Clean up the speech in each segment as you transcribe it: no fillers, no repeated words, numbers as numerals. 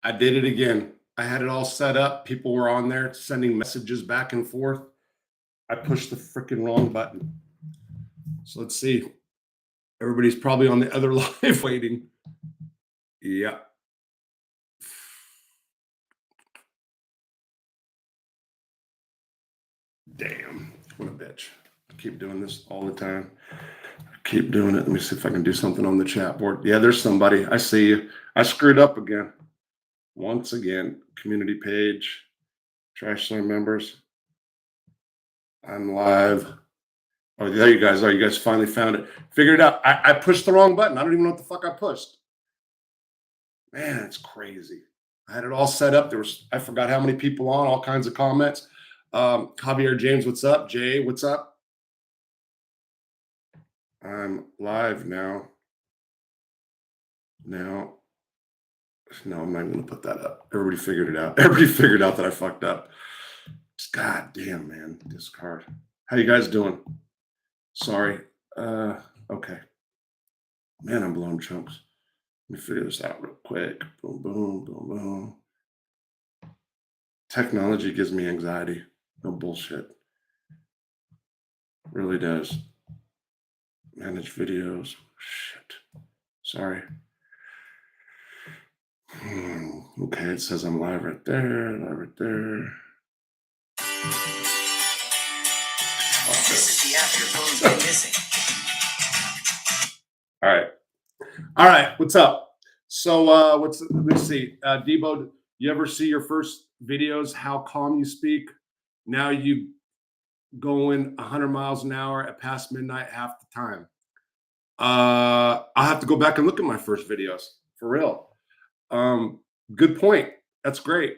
I did it again. I had it all set up. People were on there sending messages back and forth. I pushed the freaking wrong button. So let's see. Everybody's probably on the other live waiting. Yeah. Damn. What a bitch. I keep doing this all the time. I keep doing it. Let me see if I can do something on the chat board. Yeah, there's somebody. I see you. I screwed up again. Once again, community page, trash slam members. I'm live. Oh, there you guys are. You guys finally found it. Figured it out. I pushed the wrong button. I don't even know what the fuck I pushed. Man, it's crazy. I had it all set up. I forgot how many people on, all kinds of comments. Javier James, what's up? Jay, what's up? I'm live now. No, I'm not going to put that up. Everybody figured it out. Everybody figured out that I fucked up. God damn, man. Discard. How you guys doing? Sorry. Okay. Man, I'm blowing chunks. Let me figure this out real quick. Boom, boom, boom, boom. Technology gives me anxiety. No bullshit. Really does. Manage videos. Shit. Sorry. Okay, it says I'm live right there. Live right there. This is the app your phone's been missing. All right. What's up? So let's see. Debo, you ever see your first videos, how calm you speak? Now you going 100 miles an hour at past midnight half the time. I'll have to go back and look at my first videos for real. Good point. That's great.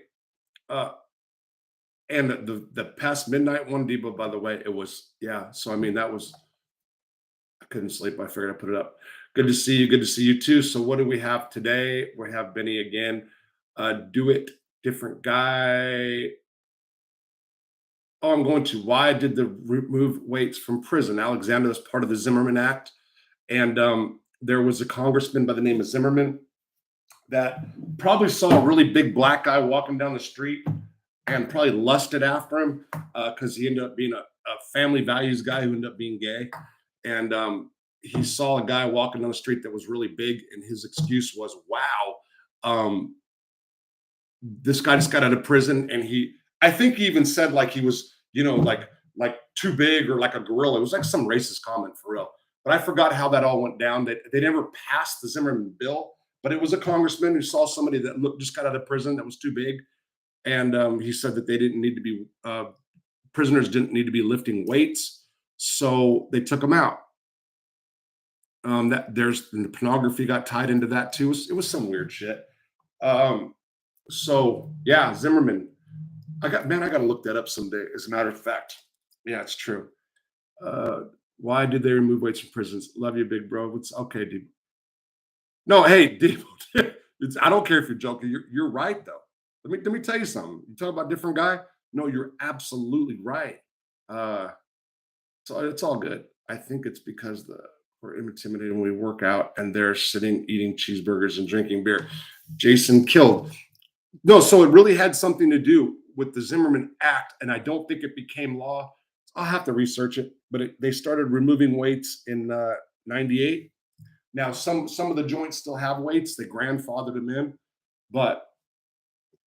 And the past midnight one, Debo, by the way, it was, yeah. So, I mean, I couldn't sleep. I figured I'd put it up. Good to see you. Good to see you too. So what do we have today? We have Benny again. Do it, different guy. Oh, I'm going to. Why did the remove weights from prison? Alexander, that's part of the Zimmerman Act. And there was a congressman by the name of Zimmerman that probably saw a really big black guy walking down the street and probably lusted after him because he ended up being a family values guy who ended up being gay. And he saw a guy walking down the street that was really big, and his excuse was, wow, this guy just got out of prison. And I think he even said like he was, like too big or like a gorilla. It was like some racist comment for real. But I forgot how that all went down. They never passed the Zimmerman bill, but it was a congressman who saw somebody that just got out of prison that was too big. And he said that they didn't need to be, prisoners didn't need to be lifting weights. So they took them out. The pornography got tied into that too. It was some weird shit. So yeah, Zimmerman. I got to look that up someday. As a matter of fact, yeah, it's true. Why did they remove weights from prisons? Love you, big bro. It's okay, Debo. No, hey, Debo. I don't care if you're joking. You're right though. Let me tell you something. You talk about different guy. No, you're absolutely right. So it's all good. I think it's because we're intimidated when we work out and they're sitting eating cheeseburgers and drinking beer. Jason killed. No, so it really had something to do with the Zimmerman Act, and I don't think it became law. I'll have to research it, but they started removing weights in '98. Now, some of the joints still have weights. They grandfathered them in, but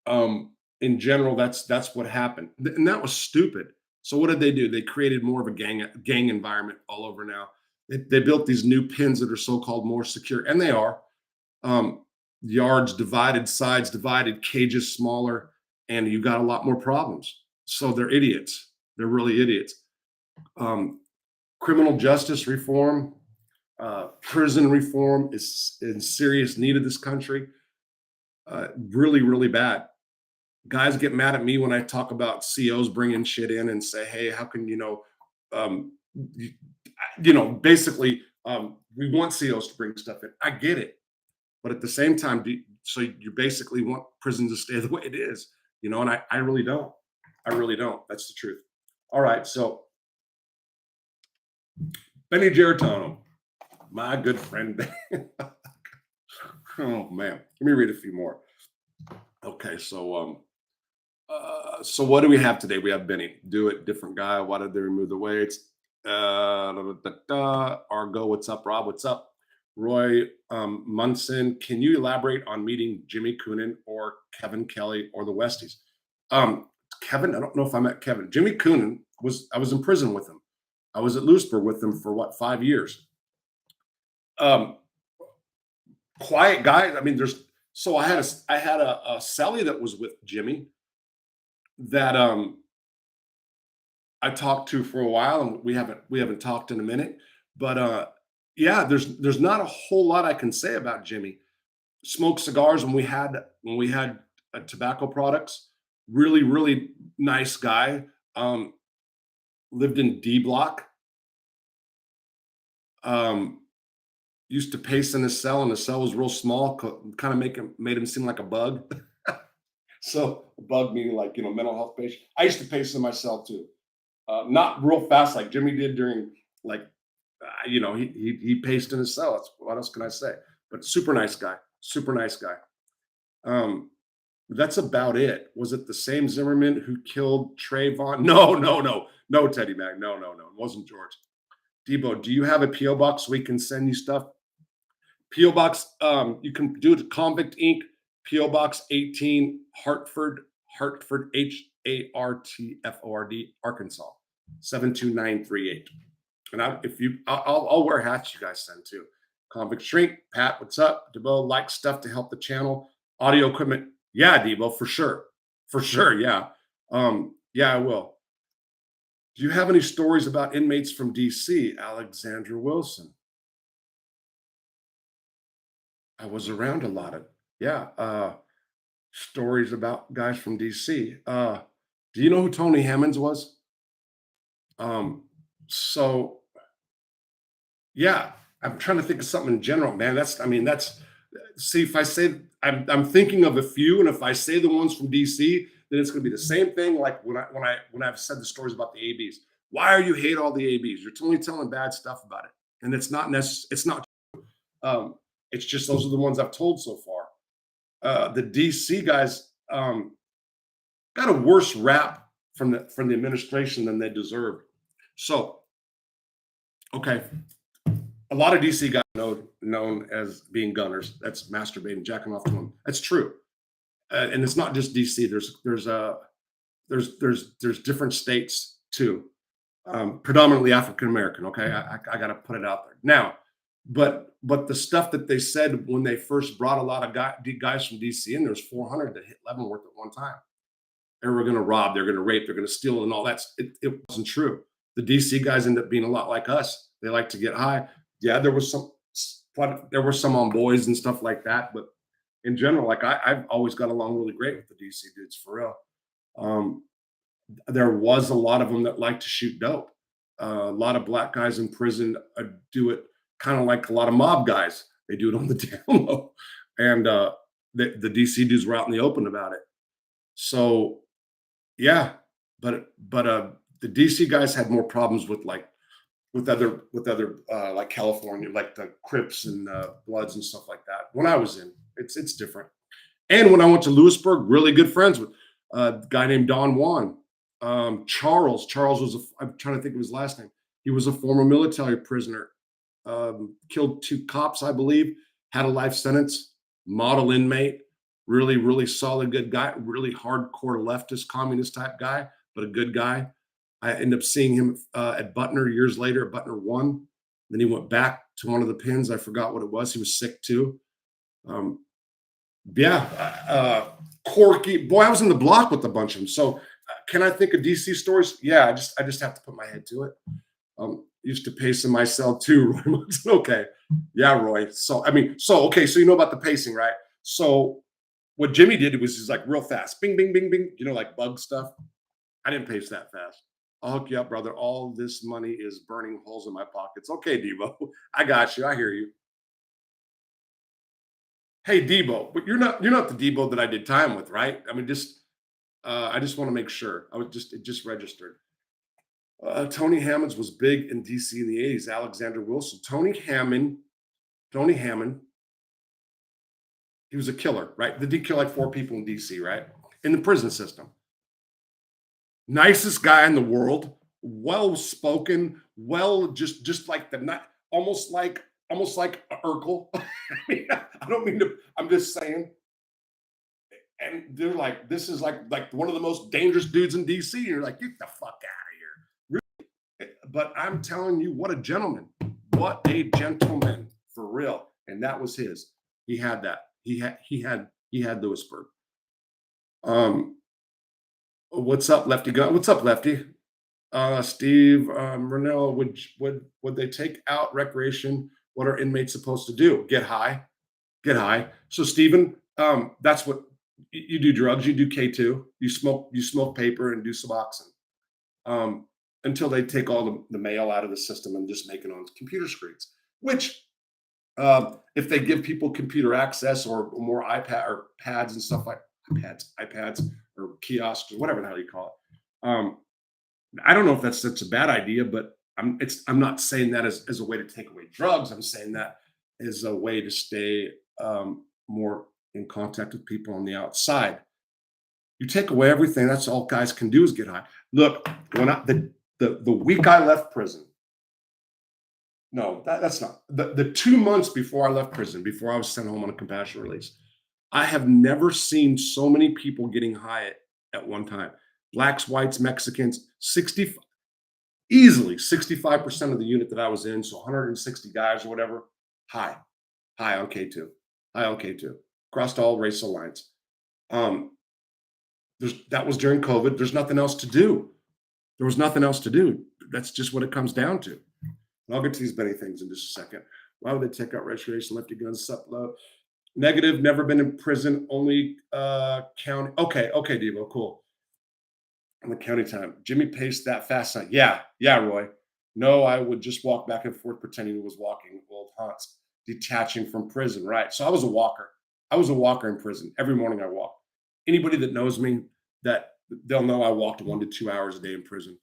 in general, that's what happened, and that was stupid. So what did they do? They created more of a gang environment all over now. They built these new pins that are so-called more secure, and they are. Yards divided, sides divided, cages smaller, and you got a lot more problems. So they're idiots. They're really idiots. Criminal justice reform, prison reform is in serious need of this country. Really, really bad. Guys get mad at me when I talk about COs bringing shit in and say, hey, how can, basically we want COs to bring stuff in. I get it. But at the same time, so you basically want prison to stay the way it is, and I really don't. I really don't. That's the truth. All right. So Benny Geritano, my good friend. Oh, man. Let me read a few more. Okay, so what do we have today? We have Benny. Do it, different guy. Why did they remove the weights? Argo, what's up? Rob, what's up? Roy Munson, can you elaborate on meeting Jimmy Coonan or Kevin Kelly or the Westies? Kevin, I don't know if I met Kevin. Jimmy Coonan I was in prison with him. I was at Lewisburg with him for what, 5 years. Um, Quiet guy. I mean, I had a cellie that was with Jimmy that I talked to for a while, and we haven't talked in a minute. But yeah, there's not a whole lot I can say about Jimmy. Smoked cigars when we had tobacco products. Really, really nice guy. Um, Lived in D block. Um, Used to pace in his cell, and the cell was real small. Kind of made him seem like a bug. So a bug meaning like mental health patient. I used to pace in my cell too. Not real fast like Jimmy did during like he paced in his cell. What else can I say? But super nice guy, super nice guy. Um, that's about it. Was it the same Zimmerman who killed Trayvon? No, no, no, no, Teddy Mac. No, no, no. It wasn't George. Debo, do you have a PO box we can send you stuff? PO box, you can do it to Convict Inc. PO Box 18, Hartford, Hartford, Arkansas, 72938. And I'll wear hats you guys send too. Convict Shrink, Pat, what's up? Debo, like stuff to help the channel. Audio equipment, yeah, Debo, for sure, yeah, yeah, I will. Do you have any stories about inmates from DC? Alexandra Wilson. I was around a lot of yeah. Stories about guys from DC. Do you know who Tony Hammonds was? Um, so yeah, I'm trying to think of something in general, man. That's see if I say I'm thinking of a few, and if I say the ones from DC, then it's gonna be the same thing like when I've said the stories about the ABs. Why are you hate all the ABs? You're only telling bad stuff about it. And it's not um it's just those are the ones I've told so far. The DC guys got a worse rap from the administration than they deserved. So, okay, a lot of DC guys known as being gunners. That's masturbating, jacking off to them. That's true, and it's not just DC. There's different states too, predominantly African American. Okay, I got to put it out there now. But the stuff that they said when they first brought a lot of guys from DC in, there's 400 that hit Leavenworth at one time. They were going to rob, they're going to rape, they're going to steal, and all that. It wasn't true. The DC guys end up being a lot like us. They like to get high. Yeah, there were some on boys and stuff like that, but in general, like I've always got along really great with the DC dudes for real. Um, there was a lot of them that like to shoot dope. A lot of black guys in prison do it kind of like a lot of mob guys. They do it on the down low, and the DC dudes were out in the open about it. So yeah, but the DC guys had more problems with other like California, like the Crips and Bloods and stuff like that. When I was in, it's different. And when I went to Lewisburg, really good friends with a guy named Don Juan. Charles I'm trying to think of his last name. He was a former military prisoner. Killed 2 cops, I believe. Had a life sentence. Model inmate. Really, really solid, good guy. Really hardcore leftist, communist type guy, but a good guy. I ended up seeing him at Butner years later, at Butner 1. Then he went back to one of the pins. I forgot what it was. He was sick too. Um, yeah, Corky. Boy, I was in the block with a bunch of them. So, can I think of DC stories? Yeah, I just have to put my head to it. Used to pace in my cell too, Roy Munson. Okay, yeah, Roy. So okay. So you know about the pacing, right? So what Jimmy did was he's like real fast, bing, bing, bing, bing. Like bug stuff. I didn't pace that fast. I'll hook you up, brother. All this money is burning holes in my pockets. Okay, Debo, I got you. I hear you. Hey, Debo, but you're not the Debo that I did time with, right? I mean, I just want to make sure. It just registered. Tony Hammonds was big in DC in the 80s. Alexander Wilson. Tony Hammond He was a killer, right? Did he kill like 4 people in DC, right? In the prison system. Nicest guy in the world, well spoken, well, just like the not almost like a Urkel. I mean, I don't mean to, I'm just saying. And they're like, this is like one of the most dangerous dudes in DC. And you're like, get the fuck out of here. But I'm telling you, what a gentleman. What a gentleman for real. And that was his. He had that. He had the whisper. What's up, Lefty Gun? What's up, Lefty? Steve, Renell, would they take out recreation? What are inmates supposed to do? Get high, get high. So, Stephen, that's what you do. Drugs, you do K2, you smoke paper and do Suboxone, until they take all the mail out of the system and just make it on computer screens. Which, if they give people computer access or more iPad or pads and stuff like iPads or kiosks or whatever the hell you call it. I don't know if that's such a bad idea, but I'm not saying that as a way to take away drugs. I'm saying that as a way to stay more in contact with people on the outside. You take away everything, that's all guys can do is get high. Look, when the week I left prison, no, that's not the 2 months before I left prison, before I was sent home on a compassionate release, I have never seen so many people getting high at one time. Blacks, whites, Mexicans, easily 65% of the unit that I was in, so 160 guys or whatever, high on K2, high on K2, crossed all racial lines. That was during COVID. There's nothing else to do. There was nothing else to do. That's just what it comes down to. And I'll get to these many things in just a second. Why would they take out registration, lefty guns, sup low? Negative, never been in prison, only county. Okay, Devo, cool. On the county time. Jimmy paced that fast. Yeah, Roy. No, I would just walk back and forth pretending he was walking old haunts, detaching from prison. Right. So I was a walker. I was a walker in prison. Every morning I walked. Anybody that knows me, that they'll know I walked 1 to 2 hours a day in prison.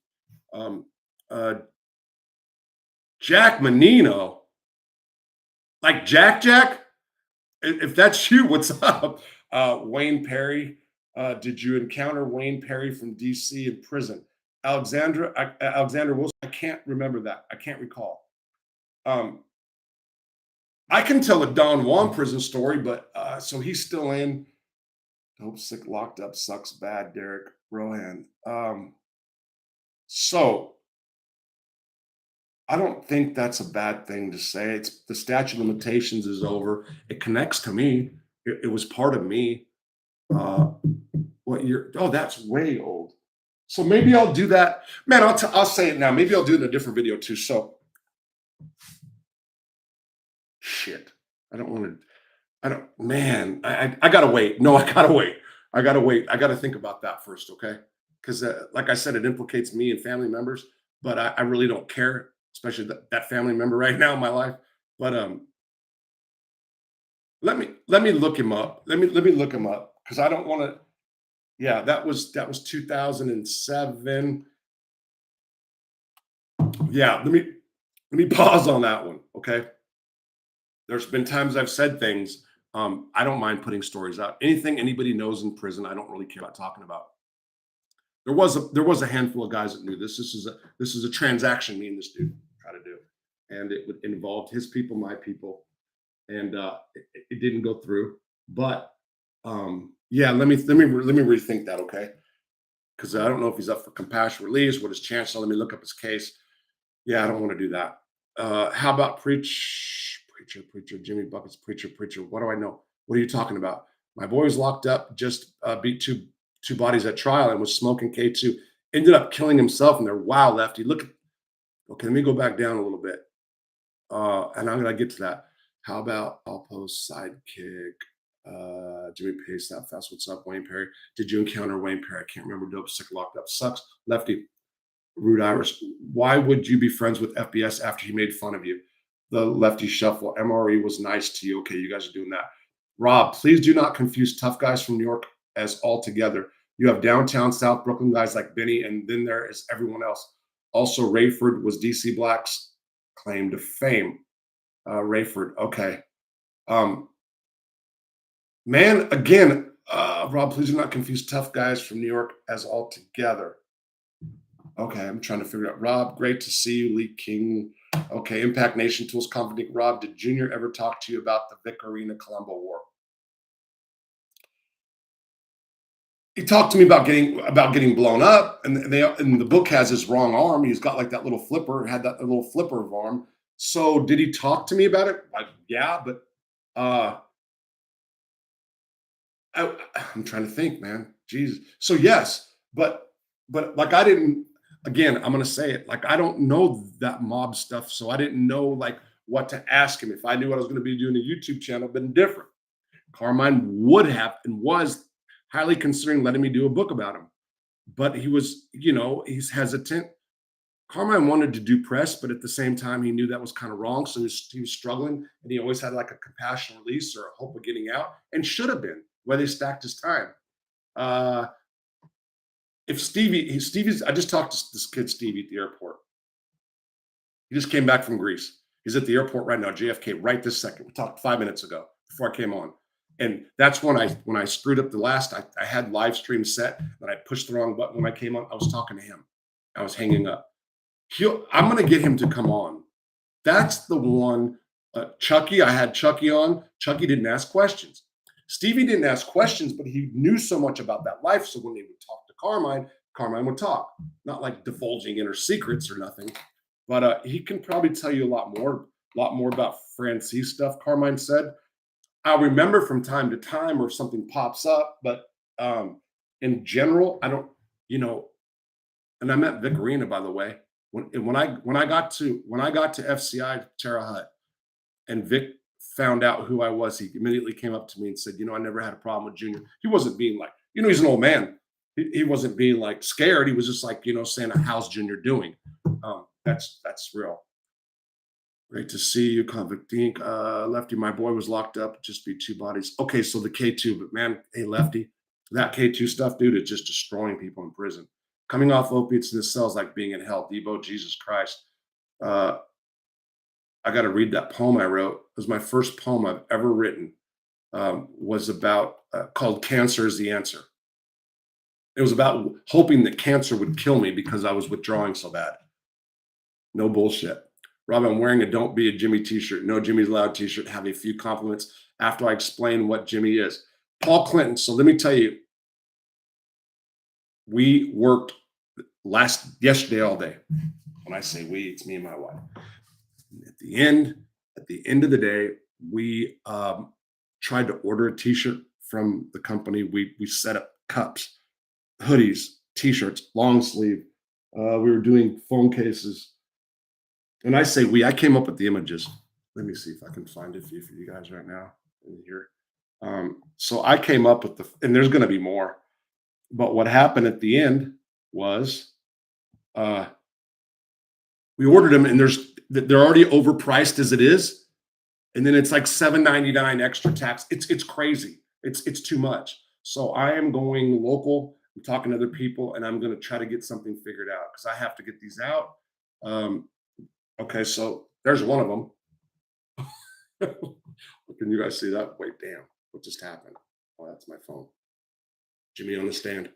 Jack Menino, like Jack. If that's you, what's up? Wayne Perry. Did you encounter Wayne Perry from DC in prison? Alexander Wilson. I can't remember that. I can't recall. I can tell a Don Juan prison story, but so he's still in. Hope sick, locked up, sucks bad, Derek Rohan. So I don't think that's a bad thing to say. It's the statute of limitations is over. It connects to me. It was part of me. What year? Oh, that's way old. So maybe I'll do that. Man, I'll say it now. Maybe I'll do it in a different video too. So shit. I gotta wait. No, I gotta wait. I gotta think about that first, okay? Because like I said, it implicates me and family members, but I really don't care, especially that family member right now in my life. But let me look him up. Let me look him up because I don't want to. Yeah, that was 2007. Yeah, let me pause on that one. Okay. There's been times I've said things. I don't mind putting stories out. Anything anybody knows in prison, I don't really care about talking about. There was a handful of guys that knew this. This is a transaction me and this dude try to do, and it involved his people, my people, and it didn't go through. But yeah, let me rethink that, okay? Because I don't know if he's up for compassion release. What his chances are? Let me look up his case. Yeah, I don't want to do that. How about preacher, Jimmy Buckets, preacher. What do I know? What are you talking about? My boy was locked up, just beat two bodies at trial and was smoking K2. Ended up killing himself in there. Wow, Lefty. Look. Okay, let me go back down a little bit. And I'm gonna get to that. How about I'll post sidekick? Jimmy Pace, that fast. What's up, Wayne Perry? Did you encounter Wayne Perry? I can't remember. Dope, sick, locked up, sucks. Lefty, Rude Irish. Why would you be friends with FBS after he made fun of you? The Lefty Shuffle. MRE was nice to you. Okay, you guys are doing that. Rob, please do not confuse tough guys from New York as all together. You have downtown South Brooklyn guys like Benny, and then there is everyone else. Also, Rayford was DC Black's claim to fame. Rayford, okay. Man, again, Rob, please do not confuse tough guys from New York as all together. Okay, I'm trying to figure out. Rob, great to see you. Lee King. Okay, Impact Nation Tools Company. Rob, did Junior ever talk to you about the Vic Arena Colombo War? He talked to me about getting blown up, and the book has his wrong arm. He's got like that little flipper, had that little flipper of arm. So did he talk to me about it? Like, yeah, but uh I'm trying to think, man. Jesus. So yes, but like I didn't. Again, I'm gonna say it. Like I don't know that mob stuff, so I didn't know like what to ask him. If I knew what I was going to be doing a YouTube channel, been different. Carmine would have and was highly considering letting me do a book about him, but he was, he's hesitant. Carmine wanted to do press, but at the same time, he knew that was kind of wrong. So he was struggling, and he always had like a compassion release or a hope of getting out, and should have been where they stacked his time. Uh, if Stevie's, I just talked to this kid Stevie at the airport. He just came back from Greece. He's at the airport right now, JFK, right this second. We talked 5 minutes ago before I came on. And that's when I screwed up the last. I had live stream set, and I pushed the wrong button when I came on. I was talking to him. I was hanging up. I'm going to get him to come on. That's the one. Chucky, I had Chucky on. Chucky didn't ask questions. Stevie didn't ask questions, but he knew so much about that life. So when they would talk to Carmine would talk, not like divulging inner secrets or nothing. But he can probably tell you a lot more about Francis stuff. Carmine said, I'll remember from time to time or something pops up, but in general, I don't, and I met Vic Arena, by the way. When I got to FCI Terre Haute and Vic found out who I was, he immediately came up to me and said, I never had a problem with Junior. He wasn't being like, he's an old man. He wasn't being like scared. He was just like, saying, how's Junior doing? That's real. Great to see you, Convict Inc. Lefty, my boy was locked up. Just be two bodies. Okay, so the K2, but man, hey, Lefty, that K2 stuff, dude, is just destroying people in prison. Coming off opiates in the cells like being in hell. Debo, Jesus Christ. I got to read that poem I wrote. It was my first poem I've ever written. Was about called "Cancer is the Answer." It was about hoping that cancer would kill me because I was withdrawing so bad. No bullshit. Rob, I'm wearing a Don't Be a Jimmy t-shirt. No Jimmy's Loud t-shirt. Have a few compliments after I explain what Jimmy is. Paul Clinton. So let me tell you, we worked yesterday all day. When I say we, it's me and my wife. At the end of the day, we tried to order a t-shirt from the company. We set up cups, hoodies, t-shirts, long sleeve. We were doing phone cases. And I say I came up with the images. Let me see if I can find a few for you guys right now in here. So I came up with and there's going to be more. But what happened at the end was we ordered them, and they're already overpriced as it is. And then it's like $7.99 extra tax. It's crazy. It's too much. So I am going local. I'm talking to other people, and I'm going to try to get something figured out because I have to get these out. Okay, so there's one of them. Can you guys see that? Wait, damn, what just happened? Oh, that's my phone. Jimmy on the stand.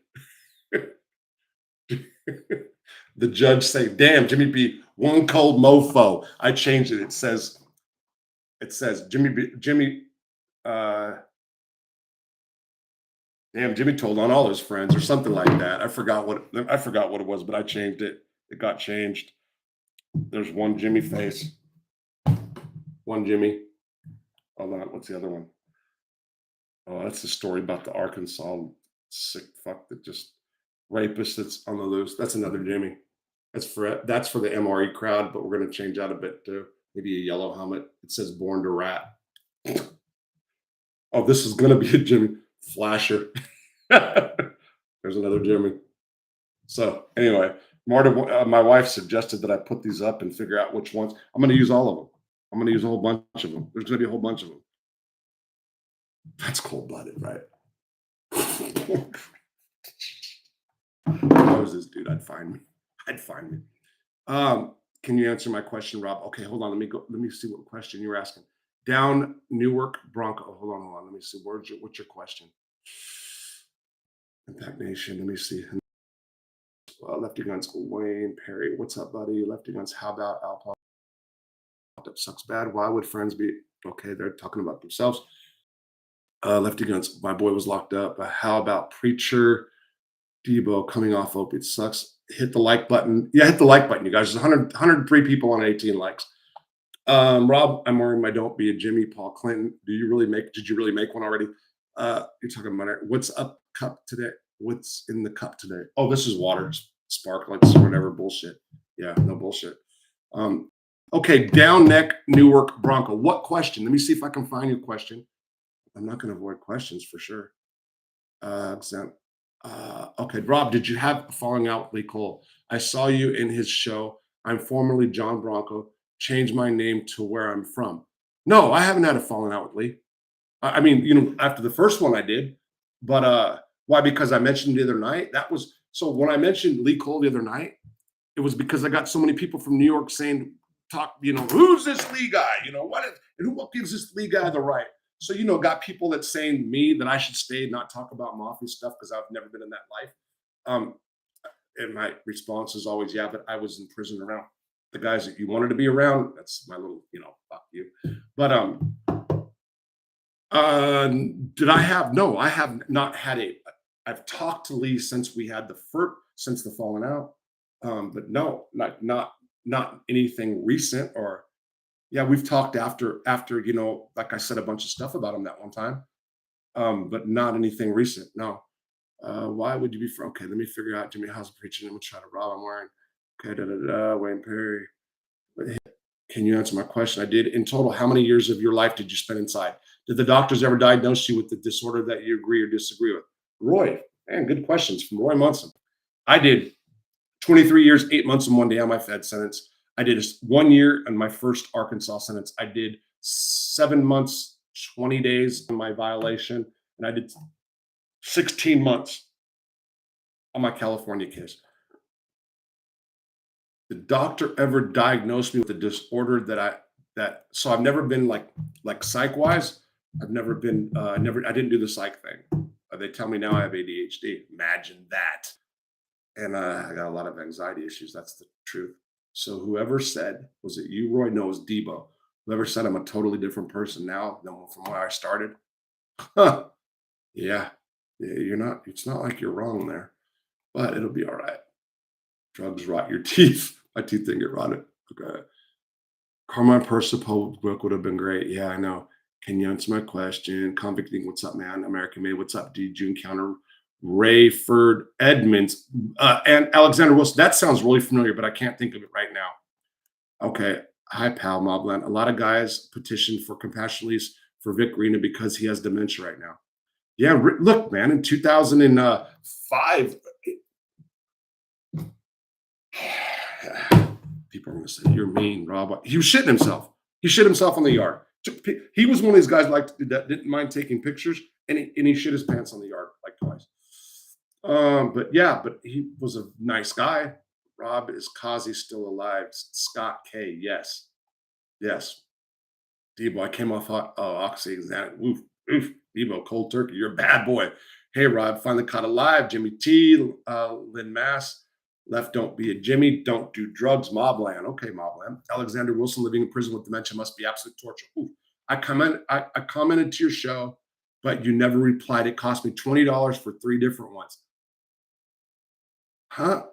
The judge say, damn, Jimmy be one cold mofo. I changed it. It says Jimmy, damn, Jimmy told on all his friends or something like that. I forgot what it was, but I changed it. It got changed. There's one Jimmy face. One Jimmy. Hold on. What's the other one? Oh, that's the story about the Arkansas sick fuck that just rapist that's on the loose. That's another Jimmy. That's for the MRE crowd, but we're going to change that a bit too. Maybe a yellow helmet. It says "Born to Rat." Oh, this is going to be a Jimmy flasher. There's another Jimmy. So anyway, Marta, my wife suggested that I put these up and figure out which ones. I'm going to use all of them. I'm going to use a whole bunch of them. There's going to be a whole bunch of them. That's cold-blooded, right? If I was this dude, I'd find me. Can you answer my question, Rob? Okay, hold on. Let me see what question you're asking. Down Newark Bronco. Hold on. Let me see. What's your question? Impact Nation. Let me see. Lefty Guns, Wayne Perry. What's up, buddy? Lefty Guns. How about Alpha? That sucks bad. Why would friends be okay? They're talking about themselves. Lefty Guns. My boy was locked up. How about Preacher Debo coming off opiates? Sucks. Hit the like button. Yeah, hit the like button, you guys. There's 103 people on 18 likes. Rob, I'm wearing my Don't Be a Jimmy Paul Clinton. Did you really make one already? You're talking about it. What's up cup today? What's in the cup today? Oh, this is water, sparklets, or whatever bullshit. Yeah, no bullshit. Okay, down neck Newark Bronco. What question? Let me see if I can find you a question. I'm not going to avoid questions for sure. Okay, Rob, did you have a falling out with Lee Cole? I saw you in his show. I'm formerly John Bronco. Changed my name to where I'm from. No, I haven't had a falling out with Lee. I mean, after the first one I did, but why? Because I mentioned the other night. That was so when I mentioned Lee Cole the other night, it was because I got so many people from New York saying, who's this Lee guy? What gives this Lee guy the right? So, got people that saying me that I should stay and not talk about Mafia stuff because I've never been in that life. And my response is always, yeah, but I was in prison around the guys that you wanted to be around. That's my little, fuck you. But did I have? No, I have not had I've talked to Lee since we had since the falling out. But no, not anything recent or yeah, we've talked after, like I said, a bunch of stuff about him that one time. But not anything recent. No. Why would you be from? Okay, let me figure out Jimmy House preaching. I'm gonna try to rob. I'm wearing. Okay, Wayne Perry. Can you answer my question? I did. In total, how many years of your life did you spend inside? Did the doctors ever diagnose you with the disorder that you agree or disagree with? Roy, man, good questions from Roy Munson. I did 23 years, 8 months, and 1 day on my Fed sentence. I did 1 year on my first Arkansas sentence. I did 7 months, 20 days on my violation, and I did 16 months on my California case. The doctor ever diagnosed me with a disorder so I've never been like psych wise. I've never been, I didn't do the psych thing. They tell me now I have ADHD. Imagine that. And I got a lot of anxiety issues. That's the truth. So whoever said, was it you, Roy? No, it was Debo. Whoever said I'm a totally different person now than from where I started. Huh. Yeah, you're not. It's not like you're wrong there, but it'll be all right. Drugs rot your teeth. My teeth didn't get rotted. Okay. Carmine Percival book would have been great. Yeah, I know. Can you answer my question? Convicting, what's up, man? American made, what's up? Did you encounter Rayford Edmonds and Alexander Wilson? That sounds really familiar, but I can't think of it right now. Okay. Hi, pal, Mobland. A lot of guys petitioned for compassion release for Vic Rena because he has dementia right now. Yeah, look, man, in 2005, people are going to say, you're mean, Rob. He was shitting himself. He shit himself on the yard. He was one of these guys that didn't mind taking pictures, and he shit his pants on the yard like twice. But he was a nice guy. Rob, is Kazi still alive? Scott K. Yes. Debo, I came off hot. Oh, Oxy. Oof. Debo, cold turkey. You're a bad boy. Hey, Rob, finally caught alive. Jimmy T. Lynn Mass. Left, don't be a Jimmy. Don't do drugs. Mobland. Okay, Mobland. Alexander Wilson living in prison with dementia must be absolute torture. Ooh. I commented to your show, but you never replied. It cost me $20 for 3 different ones. Huh?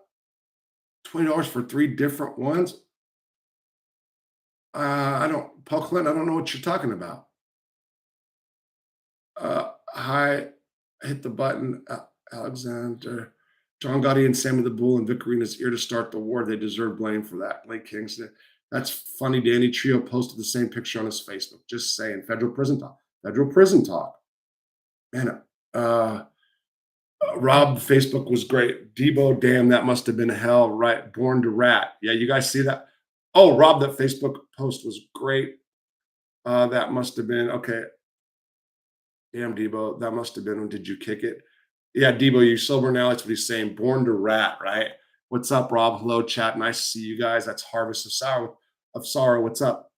$20 for 3 different ones? Paul Clinton, I don't know what you're talking about. Hi, hit the button, Alexander. John Gotti and Sammy the Bull and Vic Arena's ear to start the war. They deserve blame for that. Lake Kingston. That's funny. Danny Trio posted the same picture on his Facebook. Just saying. Federal prison talk. Man, Rob, Facebook was great. Debo, damn, that must have been hell, right? Born to rat. Yeah, you guys see that? Oh, Rob, that Facebook post was great. That must have been, okay. Damn, Debo, that must have been, did you kick it? Yeah, Debo, you sober now. That's what he's saying. Born to rat, right? What's up, Rob? Hello, chat. Nice to see you guys. That's Harvest of Sorrow. What's up?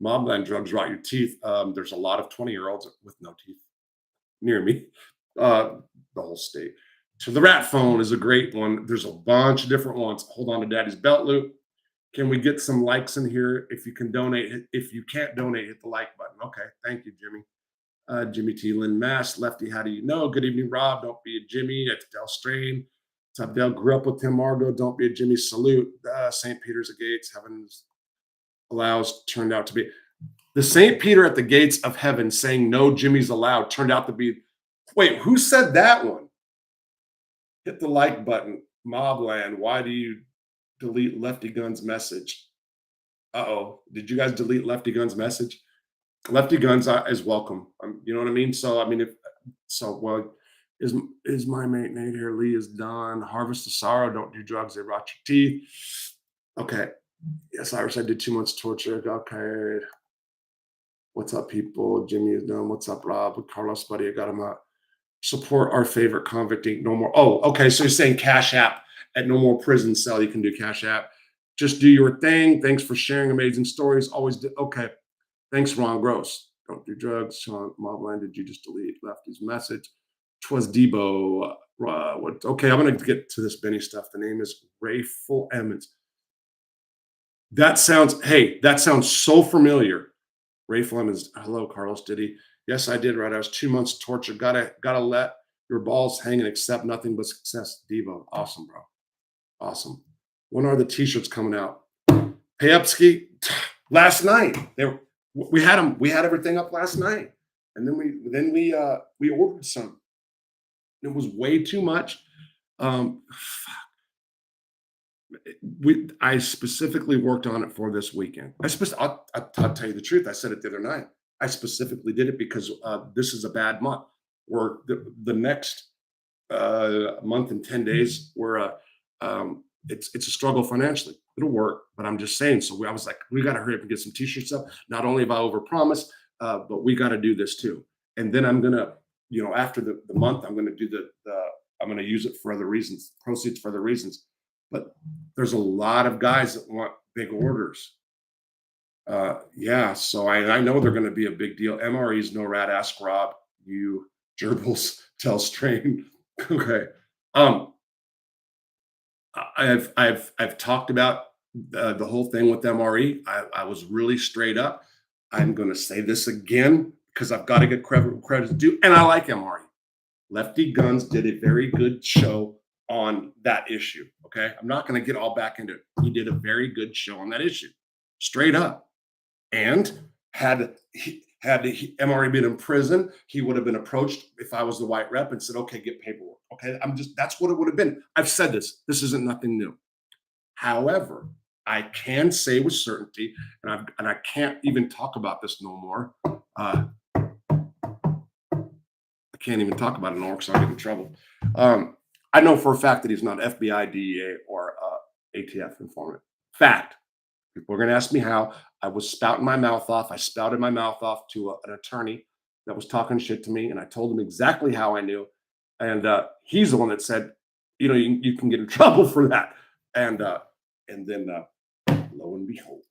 Mobland drugs rot your teeth. There's a lot of 20-year-olds with no teeth near me, the whole state. To the rat phone is a great one. There's a bunch of different ones. Hold on to daddy's belt loop. Can we get some likes in here? If you can donate, if you can't donate, hit the like button. Okay, thank you, Jimmy. Jimmy T. Lynn Mass, Lefty, how do you know? Good evening, Rob. Don't be a Jimmy. It's Del Strain. What's up, Del? Grew up with Tim Margot. Don't be a Jimmy. Salute. St. Peter's at Gates. Heavens allows turned out to be the St. Peter at the gates of heaven saying no Jimmy's allowed turned out to be. Wait, who said that one? Hit the like button. Mobland, why do you delete Lefty Gun's message? Uh-oh. Did you guys delete Lefty Gun's message? Lefty Guns is welcome. You know what I mean? So, I mean, if so, well, is my mate Nate here? Lee is done. Harvest the sorrow. Don't do drugs. They rot your teeth. Okay. Yes, Irish, I did 2 months torture. Okay. What's up, people? Jimmy is done. What's up, Rob? With Carlos, buddy, I got him out. Support our favorite convict, Inc. No more. Oh, okay. So you're saying Cash App at No More Prison Cell. You can do Cash App. Just do your thing. Thanks for sharing amazing stories. Always do. Okay. Thanks, Ron Gross. Don't do drugs. Sean Mobland, did you just delete Lefty's message? Twas Debo. What? Okay, I'm going to get to this Benny stuff. The name is Rayful Emmons. That sounds so familiar. Rayful Emmons. Hello, Carlos. Did he? Yes, I did. Right. I was 2 months tortured. Gotta let your balls hang and accept nothing but success. Debo. Awesome, bro. Awesome. When are the t-shirts coming out? Payupski, last night. We had them. We had everything up last night, and then we ordered some. It was way too much. I specifically worked on it for this weekend. I'll tell you the truth. I said it the other night. I specifically did it because this is a bad month. Or the next month and 10 days, it's a struggle financially. It'll work, but I'm just saying. So I was like, we got to hurry up and get some t-shirts up. Not only have I overpromised, but we got to do this too. And then I'm gonna, after the month, I'm gonna do I'm gonna use it for other reasons, proceeds for other reasons. But there's a lot of guys that want big orders. Yeah, so I know they're gonna be a big deal. MRE's no rat. Ask Rob. You gerbils tell strain. Okay. I've talked about the whole thing with MRE. I was really straight up. I'm going to say this again because I've got to get credit due, and I like MRE. Lefty Guns did a very good show on that issue. Okay, I'm not going to get all back into it. He did a very good show on that issue, straight up. And had MRE been in prison, he would have been approached if I was the white rep and said, okay, get paperwork. Okay, that's what it would have been. I've said this. This isn't nothing new. However, I can say with certainty, and I can't even talk about this no more. I can't even talk about it no more because I'll get in trouble. I know for a fact that he's not FBI, DEA, or ATF informant. Fact. People are going to ask me how. I was spouting my mouth off. I spouted my mouth off to an attorney that was talking shit to me, and I told him exactly how I knew. And he's the one that said, you can get in trouble for that. And then lo and behold.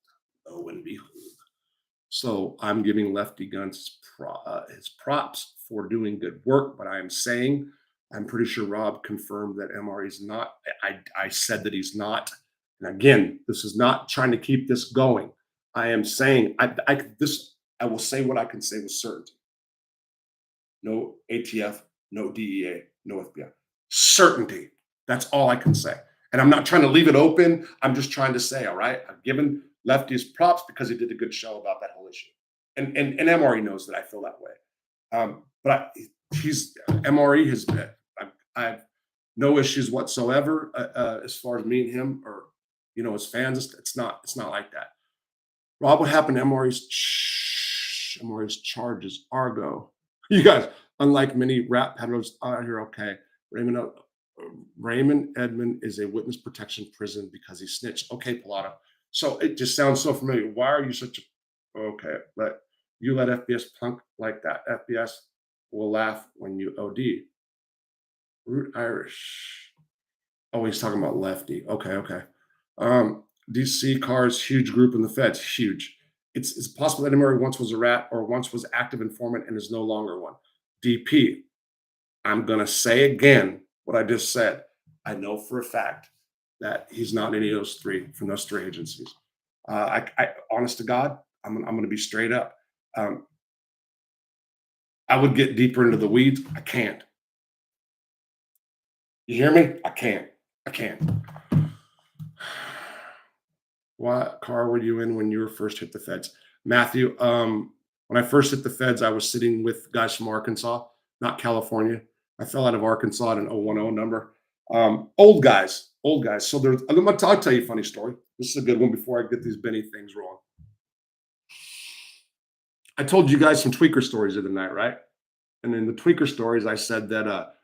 So I'm giving Lefty Guns his props for doing good work, but I am saying, I'm pretty sure Rob confirmed that MRE is not. I said that he's not. And again, this is not trying to keep this going. I am saying I will say what I can say with certainty. No ATF, no DEA, no FBI. Certainty. That's all I can say. And I'm not trying to leave it open. I'm just trying to say, all right, I've given Lefty his props because he did a good show about that whole issue. And MRE knows that I feel that way. But MRE has been, I have no issues whatsoever as far as me and him or, as fans. It's not like that. Rob, what happened to MRE's charges? Argo. You guys, unlike many rap peddlers out here, okay. Raymond Edmond is a witness protection prison because he snitched. Okay, Pilato. So it just sounds so familiar. Why are you such a okay? Let FBS punk like that. FBS will laugh when you OD. Root Irish. Oh, he's talking about Lefty. Okay. DC cars, huge group in the feds. Huge. It's possible that Emery once was a rat or once was active informant and is no longer one. DP, I'm going to say again what I just said. I know for a fact that he's not any of those three from those three agencies. Honest to God, I'm going to be straight up. I would get deeper into the weeds. I can't. You hear me? I can't. What car were you in when you were first hit the feds? Matthew, when I first hit the feds, I was sitting with guys from Arkansas, not California. I fell out of Arkansas at an 010 number. Old guys. So I'll tell you a funny story. This is a good one before I get these Benny things wrong. I told you guys some tweaker stories the other night, right? And in the tweaker stories, I said that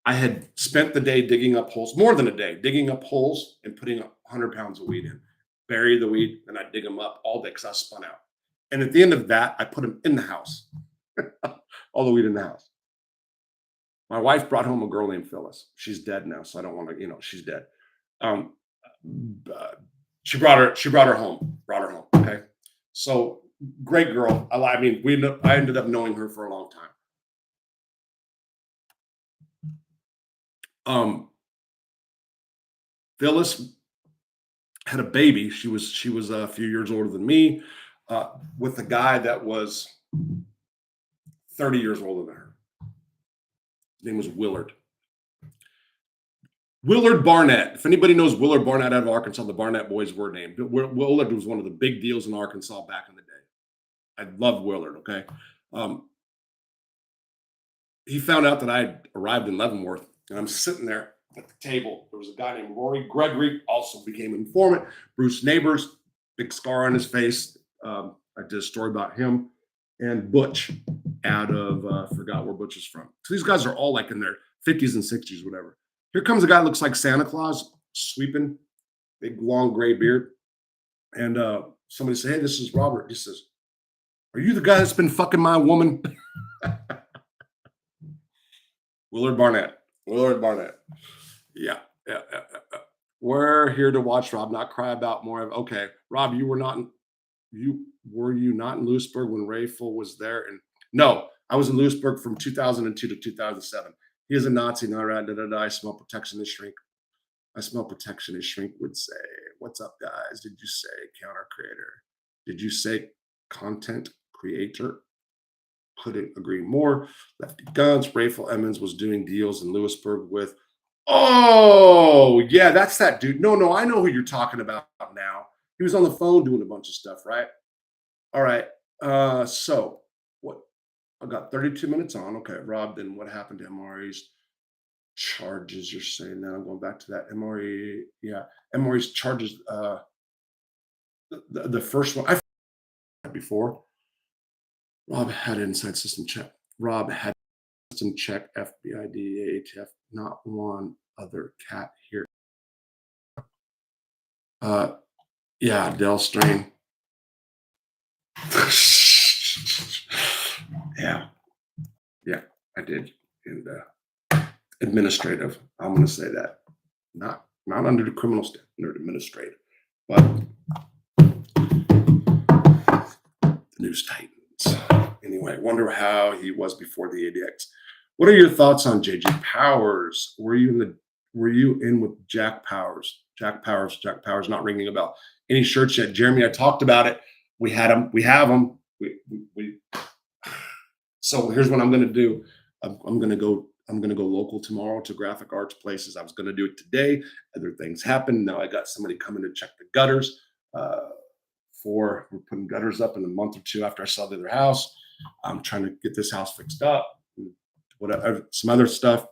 I had spent the day digging up holes, more than a day, digging up holes and putting 100 pounds of weed in. Bury the weed, and I dig them up all day because I spun out. And at the end of that, I put them in the house. All the weed in the house. My wife brought home a girl named Phyllis. She's dead now, so I don't want to, she's dead. She brought her home. Okay. So great girl. I ended up knowing her for a long time. Phyllis had a baby. She was a few years older than me, with a guy that was 30 years older than her. His name was Willard. Willard Barnett. If anybody knows Willard Barnett out of Arkansas, the Barnett boys were named. Willard was one of the big deals in Arkansas back in the day. I love Willard, okay? He found out that I arrived in Leavenworth, and I'm sitting there at the table. There was a guy named Rory Gregory, also became informant. Bruce Neighbors, big scar on his face. I did a story about him. And Butch out of, forgot where Butch is from. So these guys are all like in their 50s and 60s, whatever. Here comes a guy that looks like Santa Claus, sweeping, big, long, gray beard. And somebody said, hey, this is Robert. He says, are you the guy that's been fucking my woman? Willard Barnett. Yeah. We're here to watch Rob, not cry about more of. Okay, Rob, were you not in Lewisburg when Rayful was there? And no, I was in Lewisburg from 2002 to 2007. He is a Nazi, not right. I smell protectionist shrink. Would say, what's up, guys? Did you say counter creator? Did you say content creator? Couldn't agree more. Lefty Guns, Rayful Emmons was doing deals in Lewisburg with. Oh, yeah, that's that dude. No, I know who you're talking about now. He was on the phone doing a bunch of stuff, right? All right. So what? I got 32 minutes on. Okay, Rob, then what happened to MRE's charges? You're saying that. I'm going back to that. MRE, yeah. MRE's charges, the first one, I've had before. Rob had inside system check. System check, FBI, DEA, ATF, not one other cat here. Yeah, Del Strain. Yeah, I did. And administrative, I'm going to say that. Not under the criminal standard, administrative, but the news titans. Anyway, wonder how he was before the ADX. What are your thoughts on JJ Powers? Were you in with Jack Powers? Jack Powers not ringing a bell. Any shirts yet? Jeremy, I talked about it. We had them. We have them. So here's what I'm going to do. I'm going to go local tomorrow to graphic arts places. I was going to do it today. Other things happened. Now I got somebody coming to check the gutters. We're putting gutters up in a month or two after I sell the other house. I'm trying to get this house fixed up. Whatever, some other stuff.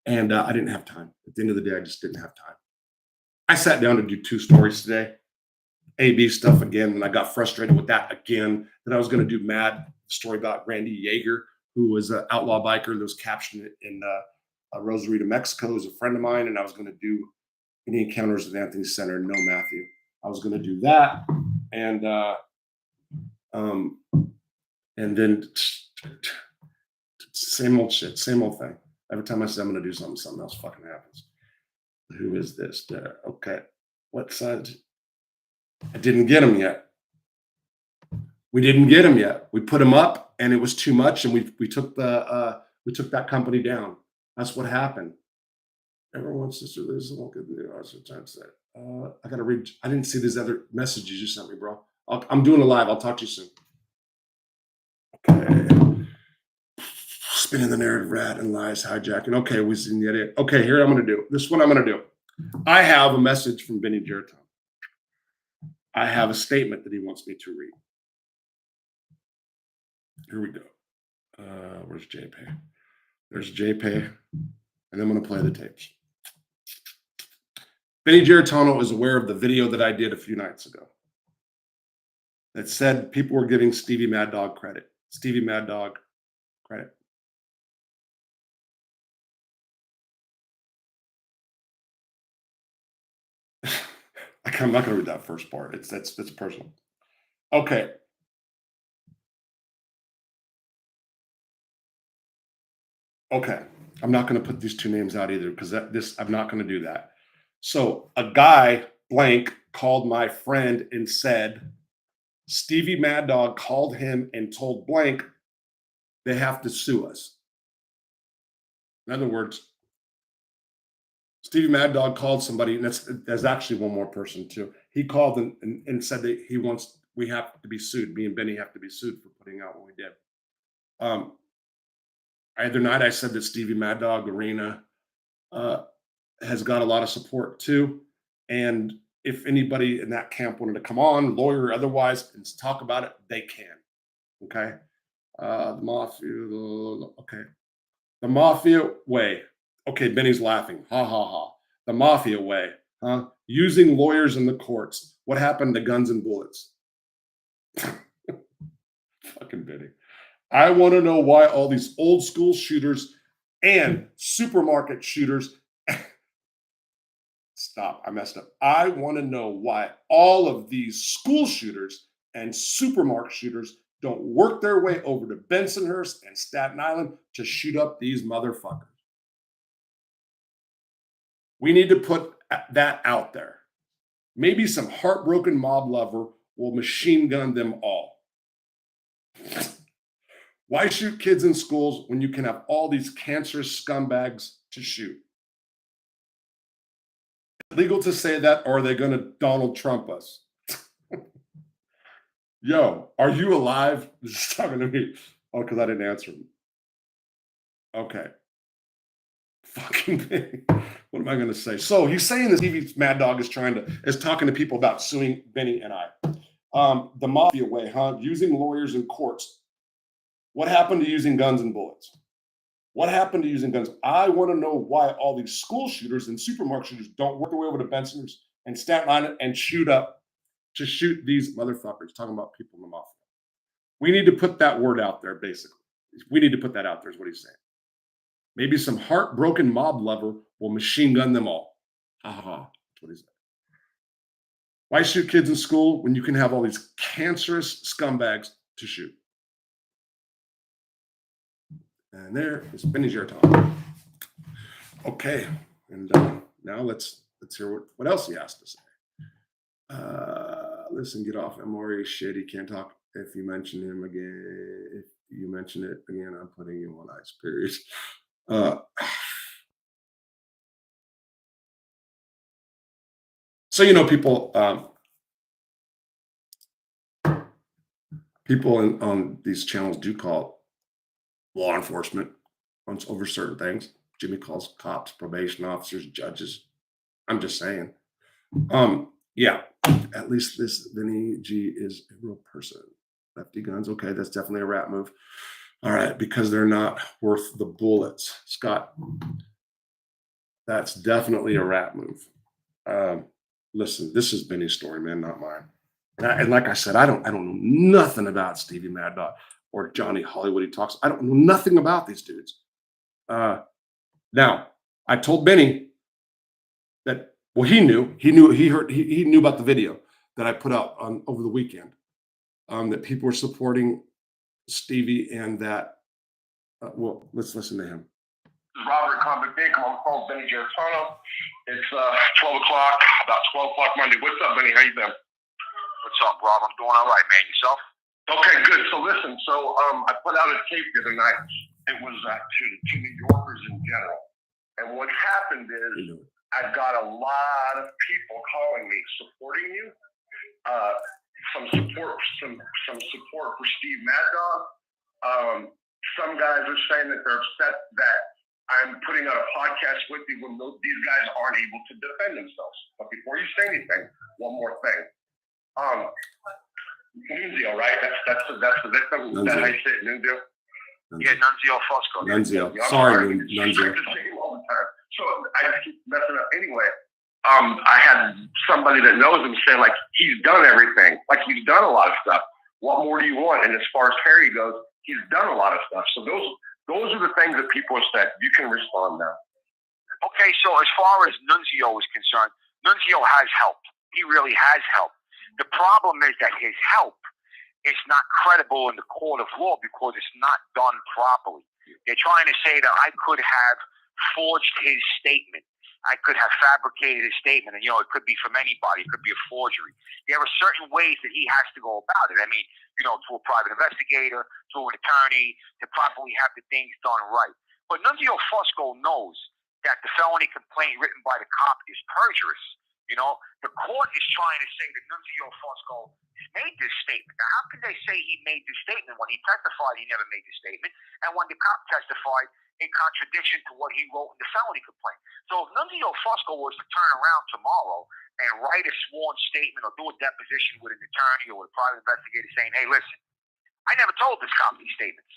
And I didn't have time. At the end of the day, I just didn't have time. I sat down to do 2 stories today. AB stuff again, and I got frustrated with that again. Then I was going to do Mad story about Randy Yeager, who was an outlaw biker that was captured in Rosarito, Mexico. He was a friend of mine, and I was going to do Any Encounters with Anthony Center. No, Matthew. I was going to do that, and then same old shit, same old thing. Every time I say I'm going to do something else fucking happens. Who is this? Okay, what side? I didn't get him yet. We didn't get him yet. We put him up, and it was too much, and we took that company down. That's what happened. Everyone wants to do this. I gotta read. I didn't see these other messages you sent me, bro. I'm doing a live. I'll talk to you soon. Okay. Spinning the narrative, rat and lies, hijacking. Okay, we seen the idiot. Okay, here I'm gonna do. This is what I'm gonna do. I have a message from Benny Geritano. I have a statement that he wants me to read. Here we go. Where's JPay? There's JPay, and I'm gonna play the tapes. Benny Geritano is aware of the video that I did a few nights ago that said people were giving Stevie Mad Dog credit. Stevie Mad Dog credit. I'm not going to read that first part. It's personal. Okay. Okay. I'm not going to put these two names out either because I'm not going to do that. So a guy blank called my friend and said Stevie Mad Dog called him and told blank they have to sue us. In other words, Stevie Mad Dog called somebody, and there's actually one more person too. He called and said that we have to be sued. Me and Benny have to be sued for putting out what we did. Either night I said that Stevie Mad Dog Arena has got a lot of support too. And if anybody in that camp wanted to come on, lawyer or otherwise, and talk about it, they can. Okay. The Mafia. Okay. The Mafia way. Okay, Benny's laughing. Ha ha ha. The Mafia way, huh? Using lawyers in the courts. What happened to guns and bullets? Fucking Benny. I want to know why all these old school shooters and supermarket shooters. Stop. I messed up. I want to know why all of these school shooters and supermarket shooters don't work their way over to Bensonhurst and Staten Island to shoot up these motherfuckers. We need to put that out there. Maybe some heartbroken mob lover will machine gun them all. Why shoot kids in schools when you can have all these cancerous scumbags to shoot? Legal to say that, or are they going to Donald Trump us? Yo, are you alive? This is talking to me. Oh, because I didn't answer him. Okay. Fucking thing. What am I going to say? So he's saying that Stevie Mad Dog is talking to people about suing Benny and I. The Mafia way, huh? Using lawyers in courts. What happened to using guns and bullets? What happened to using guns? I want to know why all these school shooters and supermarket shooters don't work their way over to Benson's and Staten Island and shoot these motherfuckers. Talking about people in the Mafia. We need to put that word out there, basically. We need to put that out there is what he's saying. Maybe some heartbroken mob lover will machine gun them all. Ha ha ha. That's what he said. Why shoot kids in school when you can have all these cancerous scumbags to shoot? And there is Benny Geritano. Okay, and now let's hear what else he has to say. Listen, get off MRE shit. He can't talk if you mention him again. If you mention it again, I'm putting you on ice. Period. So people on these channels do call law enforcement over certain things. Jimmy calls cops, probation officers, judges. I'm just saying. Yeah, at least this Vinny G is a real person. Lefty guns. Okay, that's definitely a rat move. All right, because they're not worth the bullets. Scott, that's definitely a rat move. Listen, this is Benny's story, man, not mine. And like I said, I don't know nothing about Stevie Mad Dog or Johnny Hollywood. He talks. I don't know nothing about these dudes. Now, I told Benny that. Well, he knew about the video that I put out over the weekend. That people were supporting Stevie and that. Well, let's listen to him. Robert Convict I'm called Benny Geritano. It's 12 o'clock, about 12 o'clock Monday. What's up, Benny? How you been? What's up, Rob? I'm doing all right, man. Yourself? Okay, good. So listen, I put out a tape the other night. It was to New Yorkers in general. And what happened is I've got a lot of people calling me, supporting you. Some support for Steve Mad Dog. Some guys are saying that they're upset that I'm putting out a podcast with you when these guys aren't able to defend themselves. But before you say anything, one more thing. Nunzio, right? That's the victim. Is that how you say it, Nunzio? Yeah, Nunzio Fusco. Nunzio. Yeah, Sorry, I Nunzio. just say him all the time. So I keep messing up. Anyway, I had somebody that knows him say, like, he's done everything. Like, he's done a lot of stuff. What more do you want? And as far as Harry goes, he's done a lot of stuff. So those are the things that people have said. You can respond now. Okay, so as far as Nunzio is concerned, Nunzio has helped. He really has helped. The problem is that his help is not credible in the court of law because it's not done properly. They're trying to say that I could have forged his statement. I could have fabricated his statement, and, it could be from anybody. It could be a forgery. There are certain ways that he has to go about it. I mean, to a private investigator, to an attorney, to properly have the things done right. But Nunzio Fusco knows that the felony complaint written by the cop is perjurous. The court is trying to say that Nunzio Fusco made this statement. Now, how can they say he made this statement when he testified he never made this statement, and when the cop testified in contradiction to what he wrote in the felony complaint? So if Nunzio Fusco was to turn around tomorrow and write a sworn statement or do a deposition with an attorney or with a private investigator saying, hey, listen, I never told this cop these statements.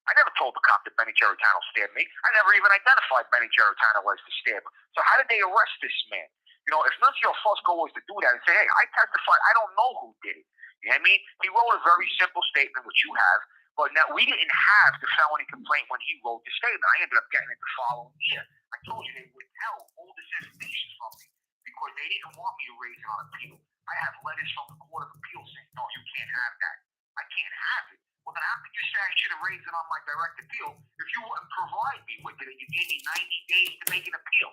I never told the cop that Benny Geritano stabbed me. I never even identified Benny Geritano as the stabber. So how did they arrest this man? If Nunzio Fusco was to do that and say, hey, I testified, I don't know who did it. You know what I mean? He wrote a very simple statement, which you have, but now we didn't have the felony complaint when he wrote the statement. I ended up getting it the following year. I told you they withheld all this information from me because they didn't want me to raise it on appeal. I have letters from the Court of Appeal saying, no, you can't have that. I can't have it. Well, then how could you say I should have raised it on my direct appeal if you wouldn't provide me with it and you gave me 90 days to make an appeal?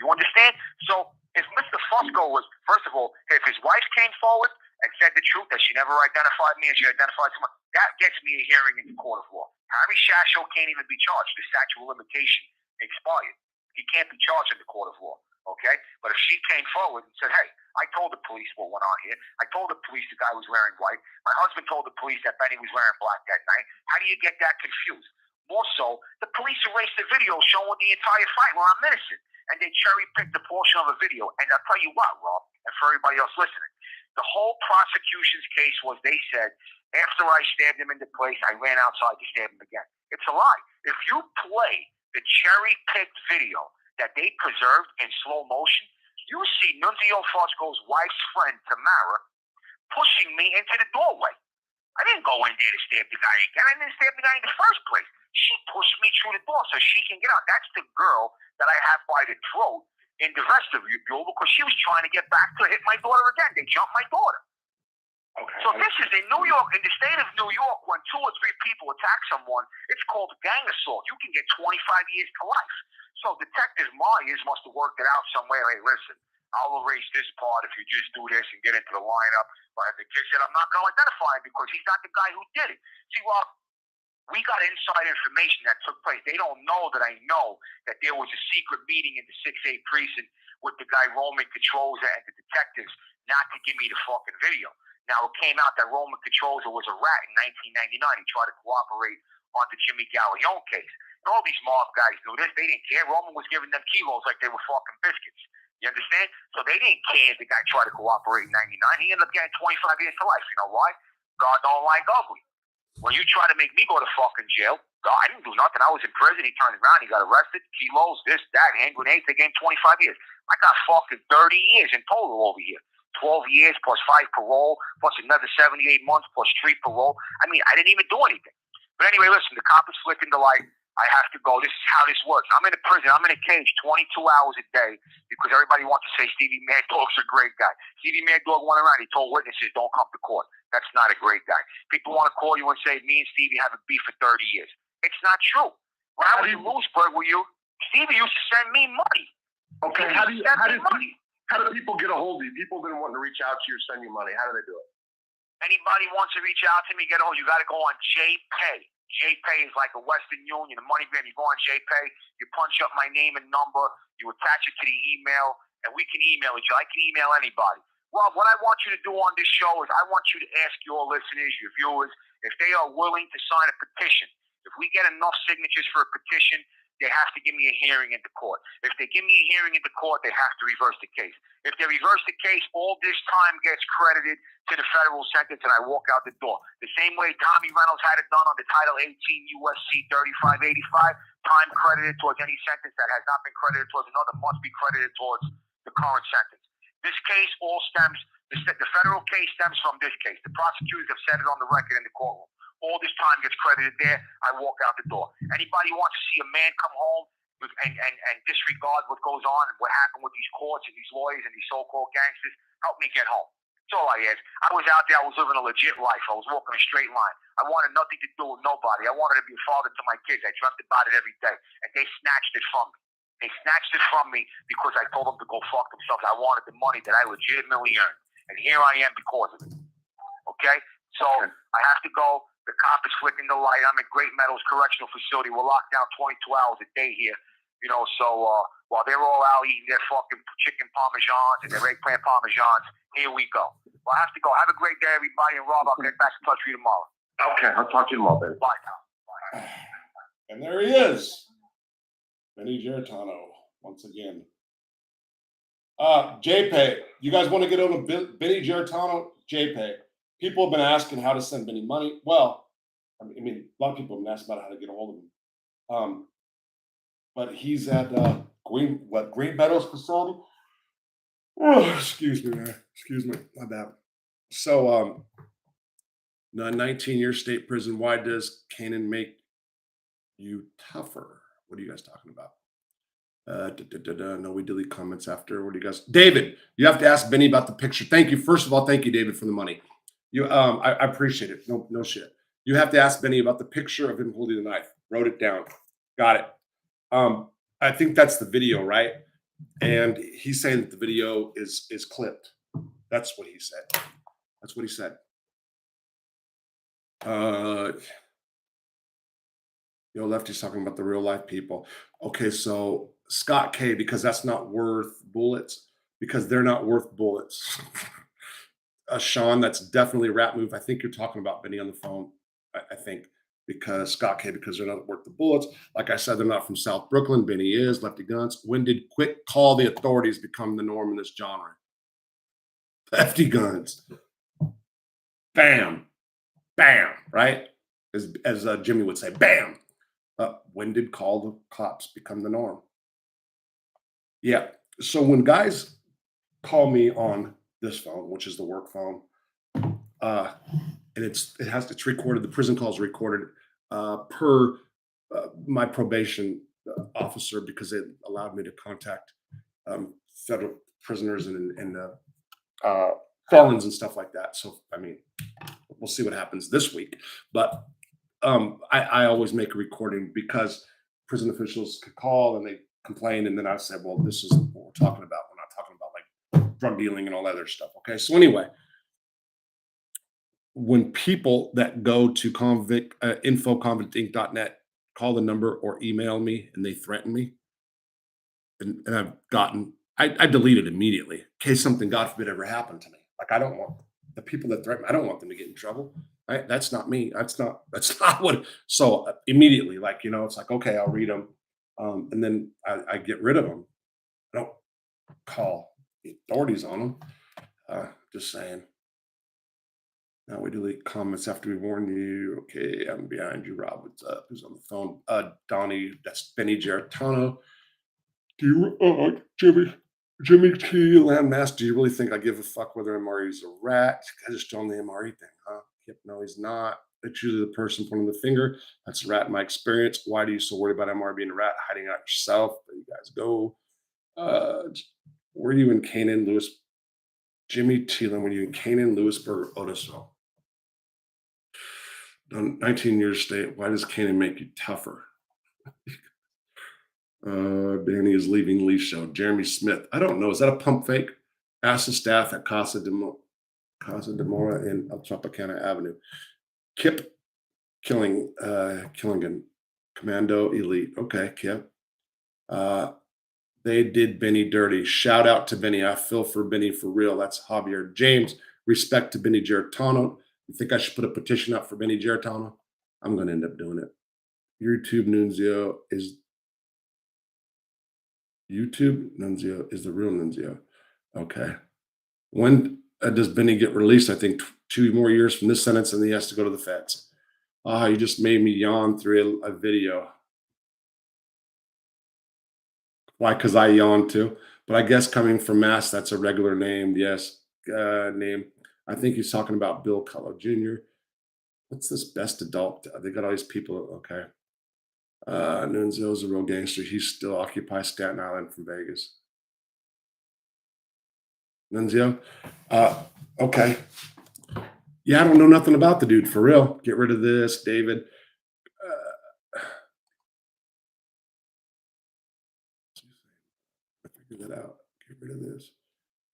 You understand? So if Mr. Fusco was, first of all, if his wife came forward and said the truth that she never identified me and she identified someone, that gets me a hearing in the court of law. Harry Shasho can't even be charged. The statute of limitation expired. He can't be charged in the court of law. Okay? But if she came forward and said, hey, I told the police what went on here. I told the police the guy was wearing white. My husband told the police that Benny was wearing black that night. How do you get that confused? More so, the police erased the video showing the entire fight where I'm innocent. And they cherry-picked a portion of a video. And I'll tell you what, Rob, and for everybody else listening, the whole prosecution's case was they said, after I stabbed him into place, I ran outside to stab him again. It's a lie. If you play the cherry-picked video that they preserved in slow motion, you see Nunzio Fusco's wife's friend, Tamara, pushing me into the doorway. I didn't go in there to stab the guy again. I didn't stab the guy in the first place. She pushed me through the door so she can get out. That's the girl that I have by the throat in the vestibule because she was trying to get back to hit my daughter again. They jumped my daughter. Okay. So this is in New York, in the state of New York, when 2 or 3 people attack someone, it's called gang assault. You can get 25 years to life. So Detective Myers must have worked it out somewhere. Hey, listen, I'll erase this part if you just do this and get into the lineup. But the kid said, I'm not going to identify him because he's not the guy who did it. See, Rob, we got inside information that took place. They don't know that I know that there was a secret meeting in the 6A precinct with the guy Roman Controza and the detectives not to give me the fucking video. Now, it came out that Roman Controza was a rat in 1999. He tried to cooperate on the Jimmy Gallione case. And all these mob guys knew this. They didn't care. Roman was giving them kilos like they were fucking biscuits. You understand? So they didn't care if the guy tried to cooperate in 99. He ended up getting 25 years to life. You know why? God don't like ugly. When you try to make me go to fucking jail, God, I didn't do nothing. I was in prison. He turned around. He got arrested. Kilos, this, that, hand grenades. They gave him 25 years. I got fucking 30 years in total over here. 12 years plus 5 parole, plus another 78 months, plus 3 parole. I mean, I didn't even do anything. But anyway, listen, the cop is flicking the light. I have to go. This is how this works. I'm in a prison. I'm in a cage 22 hours a day because everybody wants to say Stevie Mad Dog's a great guy. Stevie Mad Dog went around. He told witnesses, don't come to court. That's not a great guy. People want to call you and say, me and Stevie have a beef for 30 years. It's not true. When I was in Lewisburg with you, Stevie used to send me money. Okay, how do people get a hold of you? People have been wanting to reach out to you or send you money. How do they do it? Anybody wants to reach out to me, get hold. You got to go on JPay. JPay is like a Western Union, a MoneyGram. You go on JPay, you punch up my name and number, you attach it to the email, and we can email each other. I can email anybody. Well, what I want you to do on this show is I want you to ask your listeners, your viewers, if they are willing to sign a petition. If we get enough signatures for a petition, they have to give me a hearing in the court. If they give me a hearing in the court, they have to reverse the case. If they reverse the case, all this time gets credited to the federal sentence, and I walk out the door. The same way Tommy Reynolds had it done on the Title 18 USC 3585, time credited towards any sentence that has not been credited towards another must be credited towards the current sentence. This case all stems, the federal case stems from this case. The prosecutors have said it on the record in the courtroom. All this time gets credited there. I walk out the door. Anybody who wants to see a man come home and disregard what goes on and what happened with these courts and these lawyers and these so-called gangsters, help me get home. That's all I ask. I was out there. I was living a legit life. I was walking a straight line. I wanted nothing to do with nobody. I wanted to be a father to my kids. I dreamt about it every day. And they snatched it from me. They snatched it from me because I told them to go fuck themselves. I wanted the money that I legitimately earned. And here I am because of it. Okay? So I have to go. The cop is flicking the light. I'm at Great Meadows Correctional Facility. We're locked down 22 hours a day here. You know, so while they're all out eating their fucking chicken parmesans and their eggplant parmesans, here we go. Well, I have to go. Have a great day, everybody. And Rob, I'll get back in touch with you tomorrow. Okay, I'll talk to you tomorrow, baby. Bye now. Bye. And there he is. Benny Geritano, once again. JPay. You guys want to get on Benny Geritano? JPay. People have been asking how to send Benny money. Well, I mean, a lot of people have been asking about how to get a hold of him. But he's at Green Meadows facility. Oh, excuse me, man. Excuse me, my bad. So, 19-year state prison. Why does Canaan make you tougher? What are you guys talking about? No, we delete comments after. What do you guys? David, you have to ask Benny about the picture. Thank you. First of all, thank you, David, for the money. I appreciate it. No shit. You have to ask Benny about the picture of him holding the knife. Wrote it down. Got it. I think that's the video, right? And he's saying that the video is clipped. That's what he said. That's what he said. Lefty's talking about the real life people. Okay, so Scott K, because that's not worth bullets, because they're not worth bullets. Sean, that's definitely a rap move. I think you're talking about Benny on the phone. I think because Scott K, because they're not worth the bullets. Like I said, they're not from South Brooklyn. Benny is Lefty Guns. When did quick call the authorities become the norm in this genre? Lefty Guns. Bam, bam. Right, as Jimmy would say, bam. When did call the cops become the norm? Yeah. So when guys call me on this phone, which is the work phone, and it's recorded. The prison call is recorded per my probation officer because it allowed me to contact federal prisoners and felons and stuff like that. So I mean, we'll see what happens this week. But I always make a recording because prison officials could call and they complain, and then I said, well, this is what we're talking about. We're not talking about like drug dealing and all that other stuff. Okay. So anyway, when people that go to info.convictinc.net call the number or email me and they threaten me, and I delete it immediately in case something, God forbid, ever happened to me. Like, I don't want the people that threaten me, I don't want them to get in trouble. Right? That's not me. That's not what. So immediately, like, it's like, okay, I'll read them. And then I get rid of them. I don't call the authorities on them. Just saying. Now we delete comments after we warn you. Okay, I'm behind you, Rob. What's up? Who's on the phone? Donnie, that's Benny Geritano. Do you, Jimmy T. Landmass, do you really think I give a fuck whether MRE's a rat? I just don't the MRE thing, huh? Yep, no, he's not. It's usually the person pointing the finger. That's a rat in my experience. Why are you so worried about MR being a rat, hiding out yourself? There you guys go. Were you in Canaan, Lewis? Jimmy Thielen, were you in Canaan, Lewisburg, or Otisville? 19 years state. Why does Canaan make you tougher? Danny is leaving Lee show. Jeremy Smith. I don't know. Is that a pump fake? Ask the staff at Casa Casa de Mora in El Tropicana Avenue. Kip Killingan, Commando Elite. Okay, Kip. They did Benny dirty. Shout out to Benny. I feel for Benny for real. That's Javier James. Respect to Benny Geritano. You think I should put a petition up for Benny Geritano? I'm going to end up doing it. YouTube Nunzio is the real Nunzio. Okay. When does Benny get released? I think 2 more years from this sentence, and then he has to go to the feds. You just made me yawn through a video. Why? Because I yawn too. But I guess coming from Mass, that's a regular name. Yes, name. I think he's talking about Bill Cullo Jr. What's this best adult? They got all these people. Okay. Nunzio's a real gangster. He still occupies Staten Island from Vegas. Nunzio? Okay. Yeah, I don't know nothing about the dude, for real. Get rid of this, David. I figured that out. Get rid of this.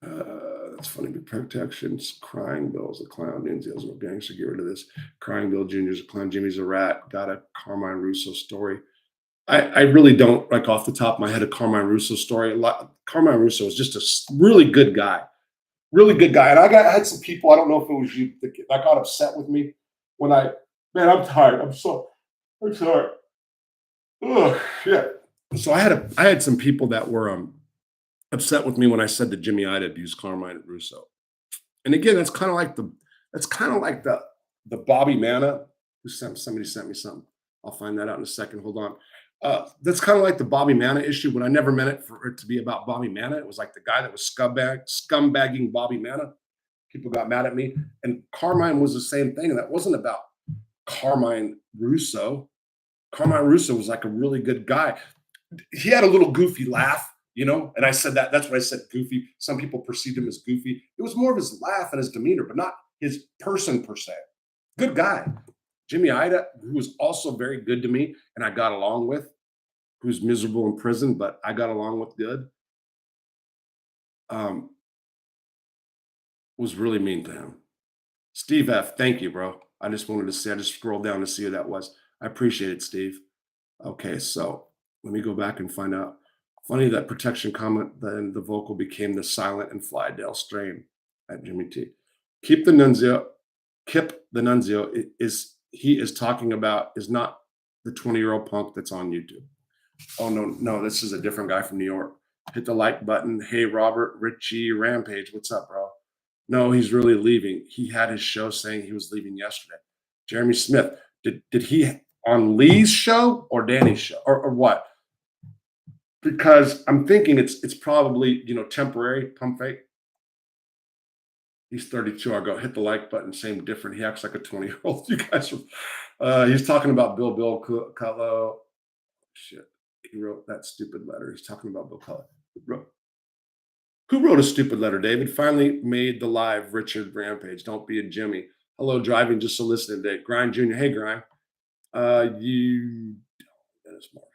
That's funny. Protections. Crying Bill's a clown. Nunzio's a gangster. Get rid of this. Crying Bill Jr.'s a clown. Jimmy's a rat. Got a Carmine Russo story. I really don't, like, off the top of my head, a Carmine Russo story. Carmine Russo is just a really good guy. Really good guy. And I had some people, I don't know if it was you, that got upset with me when man, I'm tired. I'm sorry. Ugh, yeah. So I had some people that were upset with me when I said that Jimmy Ida abused Carmine Russo. And again, that's kind of like the Bobby Manna, somebody sent me something. I'll find that out in a second. Hold on. That's kind of like the Bobby Manna issue, when I never meant it for it to be about Bobby Manna. It was like the guy that was scumbagging Bobby Manna. People got mad at me. And Carmine was the same thing. And that wasn't about Carmine Russo. Carmine Russo was like a really good guy. He had a little goofy laugh, and I said that's what I said, goofy. Some people perceived him as goofy. It was more of his laugh and his demeanor, but not his person per se. Good guy. Jimmy Ida, who was also very good to me and I got along with, who's miserable in prison, but I got along with good, was really mean to him. Steve F., thank you, bro. I just wanted to see, I just scrolled down to see who that was. I appreciate it, Steve. Okay, so let me go back and find out. Funny that protection comment, then the vocal became the silent and Flydale strain at Jimmy T. Kip the Nunzio he is talking about is not the 20-year-old punk that's on YouTube. Oh, no, this is a different guy from New York. Hit the like button. Hey, Robert, Richie, Rampage, what's up, bro? No, he's really leaving. He had his show saying he was leaving yesterday. Jeremy Smith, did he on Lee's show or Danny's show or what? Because I'm thinking it's probably, temporary, pump fake. He's 32. I'll go hit the like button. Same different. He acts like a 20-year-old. You guys are, he's talking about Bill Cullo. Shit. He wrote that stupid letter. He's talking about Bill Cullo. Who wrote a stupid letter, David? Finally made the live, Richard Rampage. Don't be a Jimmy. Hello, driving, just a listening day. Grind Jr. Hey, Grind. Dennis Marshall.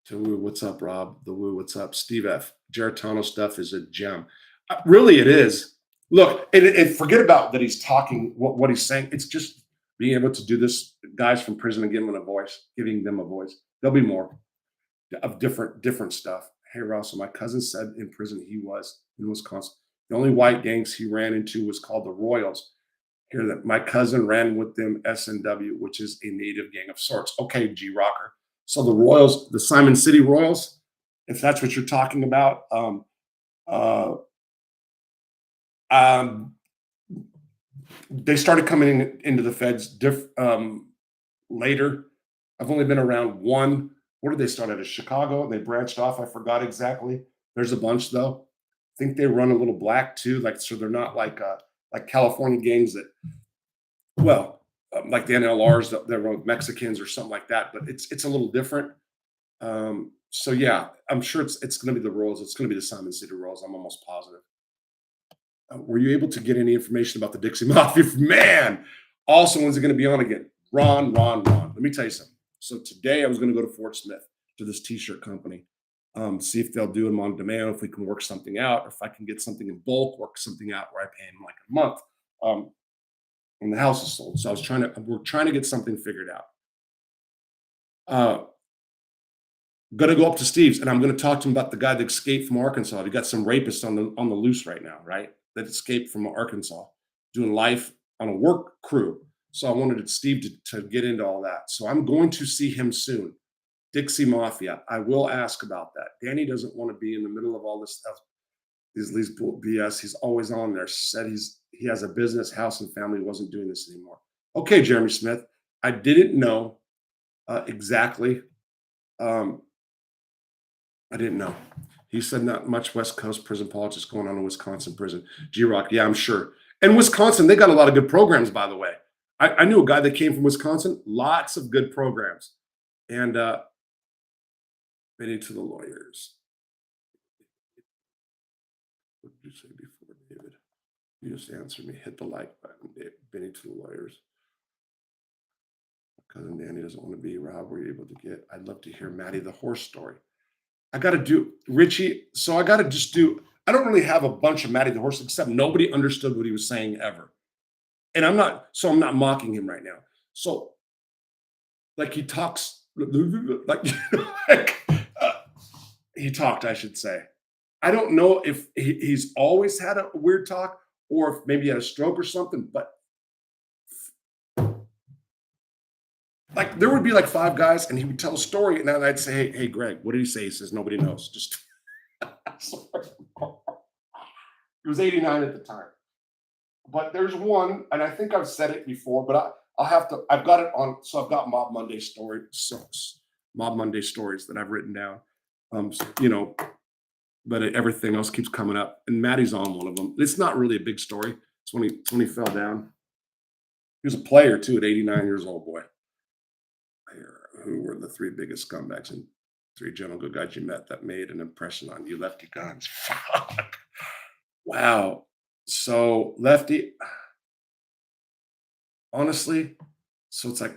To Woo, what's up, Rob? The Woo, what's up? Steve F. Geritano stuff is a gem. Really, it is. Look, and forget about that he's talking, what he's saying. It's just being able to do this, guys from prison, and giving them a voice. There'll be more of different stuff. Hey, Russell, my cousin said in prison he was in Wisconsin. The only white gangs he ran into was called the Royals. Hear that my cousin ran with them, SNW, which is a native gang of sorts. Okay, G Rocker. So the Royals, the Simon City Royals, if that's what you're talking about, they started coming into the feds later. I've only been around one. Where did they start at? Chicago, and they branched off. I forgot exactly. There's a bunch though. I think they run a little black too, so they're not like California gangs that, like the NLRs that run with Mexicans or something like that. But it's a little different. So yeah, I'm sure it's going to be the Royals. It's going to be the Simon City Royals. I'm almost positive. Were you able to get any information about the Dixie Mafia? Man, also, when's it going to be on again? Ron. Let me tell you something. So today I was going to go to Fort Smith to this t-shirt company. See if they'll do them on demand, if we can work something out, or if I can get something in bulk, work something out where I pay him like a month. When the house is sold. So we're trying to get something figured out. Gonna go up to Steve's and I'm gonna talk to him about the guy that escaped from Arkansas. He got some rapists on the loose right now, right? That escaped from Arkansas, doing life on a work crew. So I wanted Steve to get into all that. So I'm going to see him soon. Dixie Mafia. I will ask about that. Danny doesn't want to be in the middle of all this stuff. These BS. He's always on there. Said he has a business, house, and family. Wasn't doing this anymore. Okay, Jeremy Smith. I didn't know exactly. I didn't know. He said not much West Coast prison politics going on in Wisconsin prison. G-Rock, yeah, I'm sure. And Wisconsin, they got a lot of good programs, by the way. I knew a guy that came from Wisconsin. Lots of good programs. And Benny to the lawyers. What did you say before, David? You just answered me. Hit the like button, David. Benny to the lawyers. Cousin Danny doesn't want to be. Rob, were you able to get? I'd love to hear Maddie the horse story. I got to do Richie. So I got to just do. I don't really have a bunch of Maddie the horse, except nobody understood what he was saying ever. And I'm not mocking him right now. So, like he talks, like, he talked, I should say. I don't know if he's always had a weird talk or if maybe he had a stroke or something, but like there would be like 5 guys and he would tell a story and then I'd say, hey, Greg, what did he say? He says, nobody knows. Just, he was 89 at the time. But there's one, and I think I've said it before, but I've got it on. So I've got Mob Monday stories that I've written down. But everything else keeps coming up, and Maddie's on one of them. It's not really a big story. It's when he fell down. He was a player too at 89 years old, boy. Who were the 3 biggest scumbags and 3 general good guys you met that made an impression on you? Lefty Guns. Fuck. Wow. So Lefty, honestly, so it's like,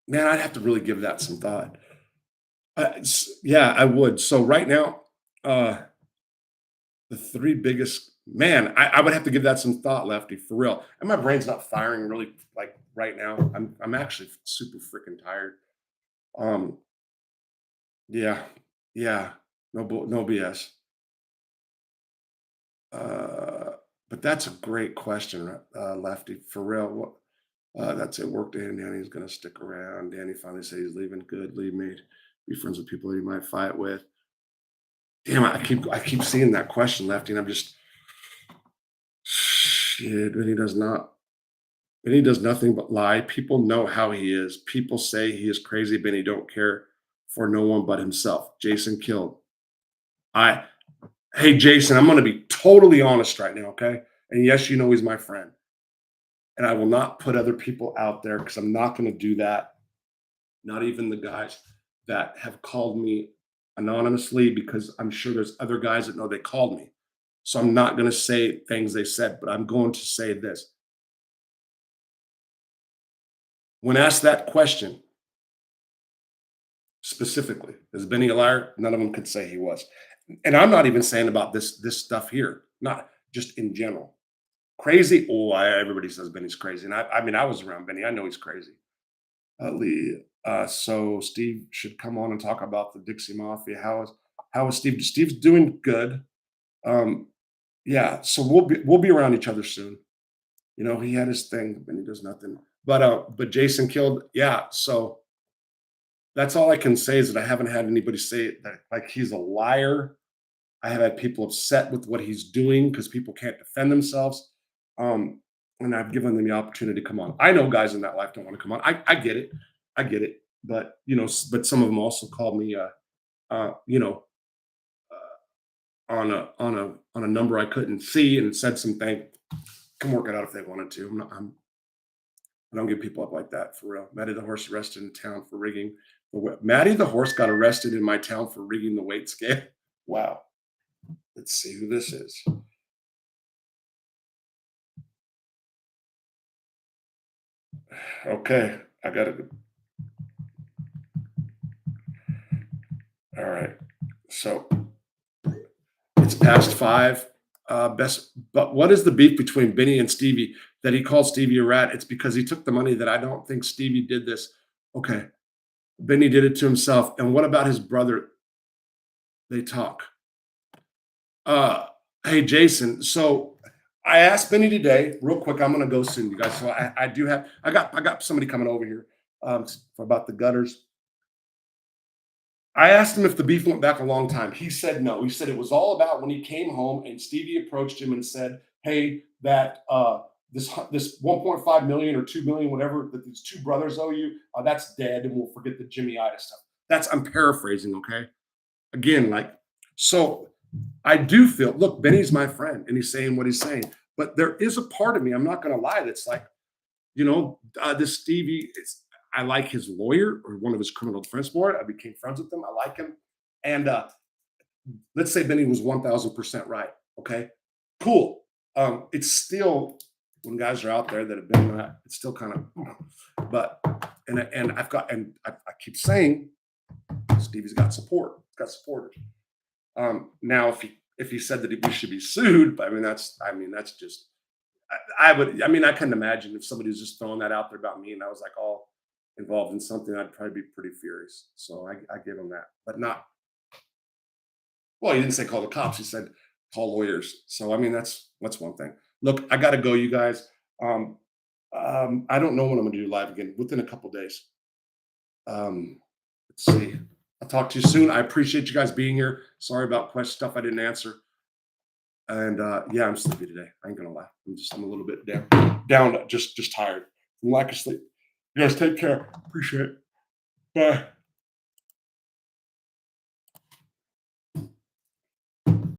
man, I'd have to really give that some thought. Yeah, I would. So right now, the 3 biggest, man, I would have to give that some thought, Lefty, for real. And my brain's not firing really like right now. I'm actually super freaking tired. Yeah, no BS. But that's a great question, Lefty, for real. That's it. Work day and Danny's gonna stick around. Danny finally said he's leaving. Good, leave me. Be friends with people he might fight with. Damn, I keep seeing that question, Lefty, and I'm just shit. Benny does nothing but lie. People know how he is. People say he is crazy. Benny don't care for no one but himself. Jason killed. Hey, Jason, I'm going to be totally honest right now, okay? And yes, you know he's my friend. And I will not put other people out there because I'm not going to do that. Not even the guys that have called me anonymously, because I'm sure there's other guys that know they called me. So I'm not going to say things they said, but I'm going to say this. When asked that question specifically, is Benny a liar? None of them could say he was. And I'm not even saying about this stuff here, not just in general. Crazy? Oh, everybody says Benny's crazy. And I mean, I was around Benny. I know he's crazy. Lee, so Steve should come on and talk about the Dixie Mafia. How is Steve? Steve's doing good. Yeah, so we'll be around each other soon. You know, he had his thing, and he does nothing. But Jason killed. Yeah, so that's all I can say is that I haven't had anybody say that like he's a liar. I have had people upset with what he's doing because people can't defend themselves. And I've given them the opportunity to come on. I know guys in that life don't want to come on. I get it. But but some of them also called me on a number I couldn't see and said some things. Can work it out if they wanted to. I don't give people up like that, for real. Matty the horse arrested in town for rigging. Matty the horse got arrested in my town for rigging the weight scale. Wow. Let's see who this is. Okay, I got it. All right. So it's past 5. But what is the beef between Benny and Stevie that he called Stevie a rat? It's because he took the money that I don't think Stevie did this. Okay. Benny did it to himself. And what about his brother? They talk. Hey, Jason. So I asked Benny today, real quick. I'm gonna go soon, you guys. So I got somebody coming over here for about the gutters. I asked him if the beef went back a long time. He said no. He said it was all about when he came home and Stevie approached him and said, "Hey, that this 1.5 million or 2 million, whatever that these two brothers owe you, that's dead, and we'll forget the Jimmy Ida stuff." I'm paraphrasing, okay? Again, like so. I do feel. Look, Benny's my friend, and he's saying what he's saying. But there is a part of me. I'm not going to lie. That's like, this Stevie. I like his lawyer or one of his criminal defense lawyer. I became friends with him. I like him. And let's say Benny was 1,000% right. Okay, cool. It's still when guys are out there that have been that, it's still kind of, but and I keep saying Stevie's got support. He's got supporters. Now, if he said that we should be sued, but that's just I couldn't imagine if somebody was just throwing that out there about me and I was like all involved in something, I'd probably be pretty furious. So I give him that, but not. Well, he didn't say call the cops. He said call lawyers. So that's one thing. Look, I got to go, you guys. I don't know when I'm going to do live again. Within a couple days. Let's see. I'll talk to you soon. I appreciate you guys being here. Sorry about question stuff I didn't answer. And yeah, I'm sleepy today. I ain't gonna lie. I'm a little bit down, just tired. Lack of sleep. You guys take care. Appreciate it. Bye.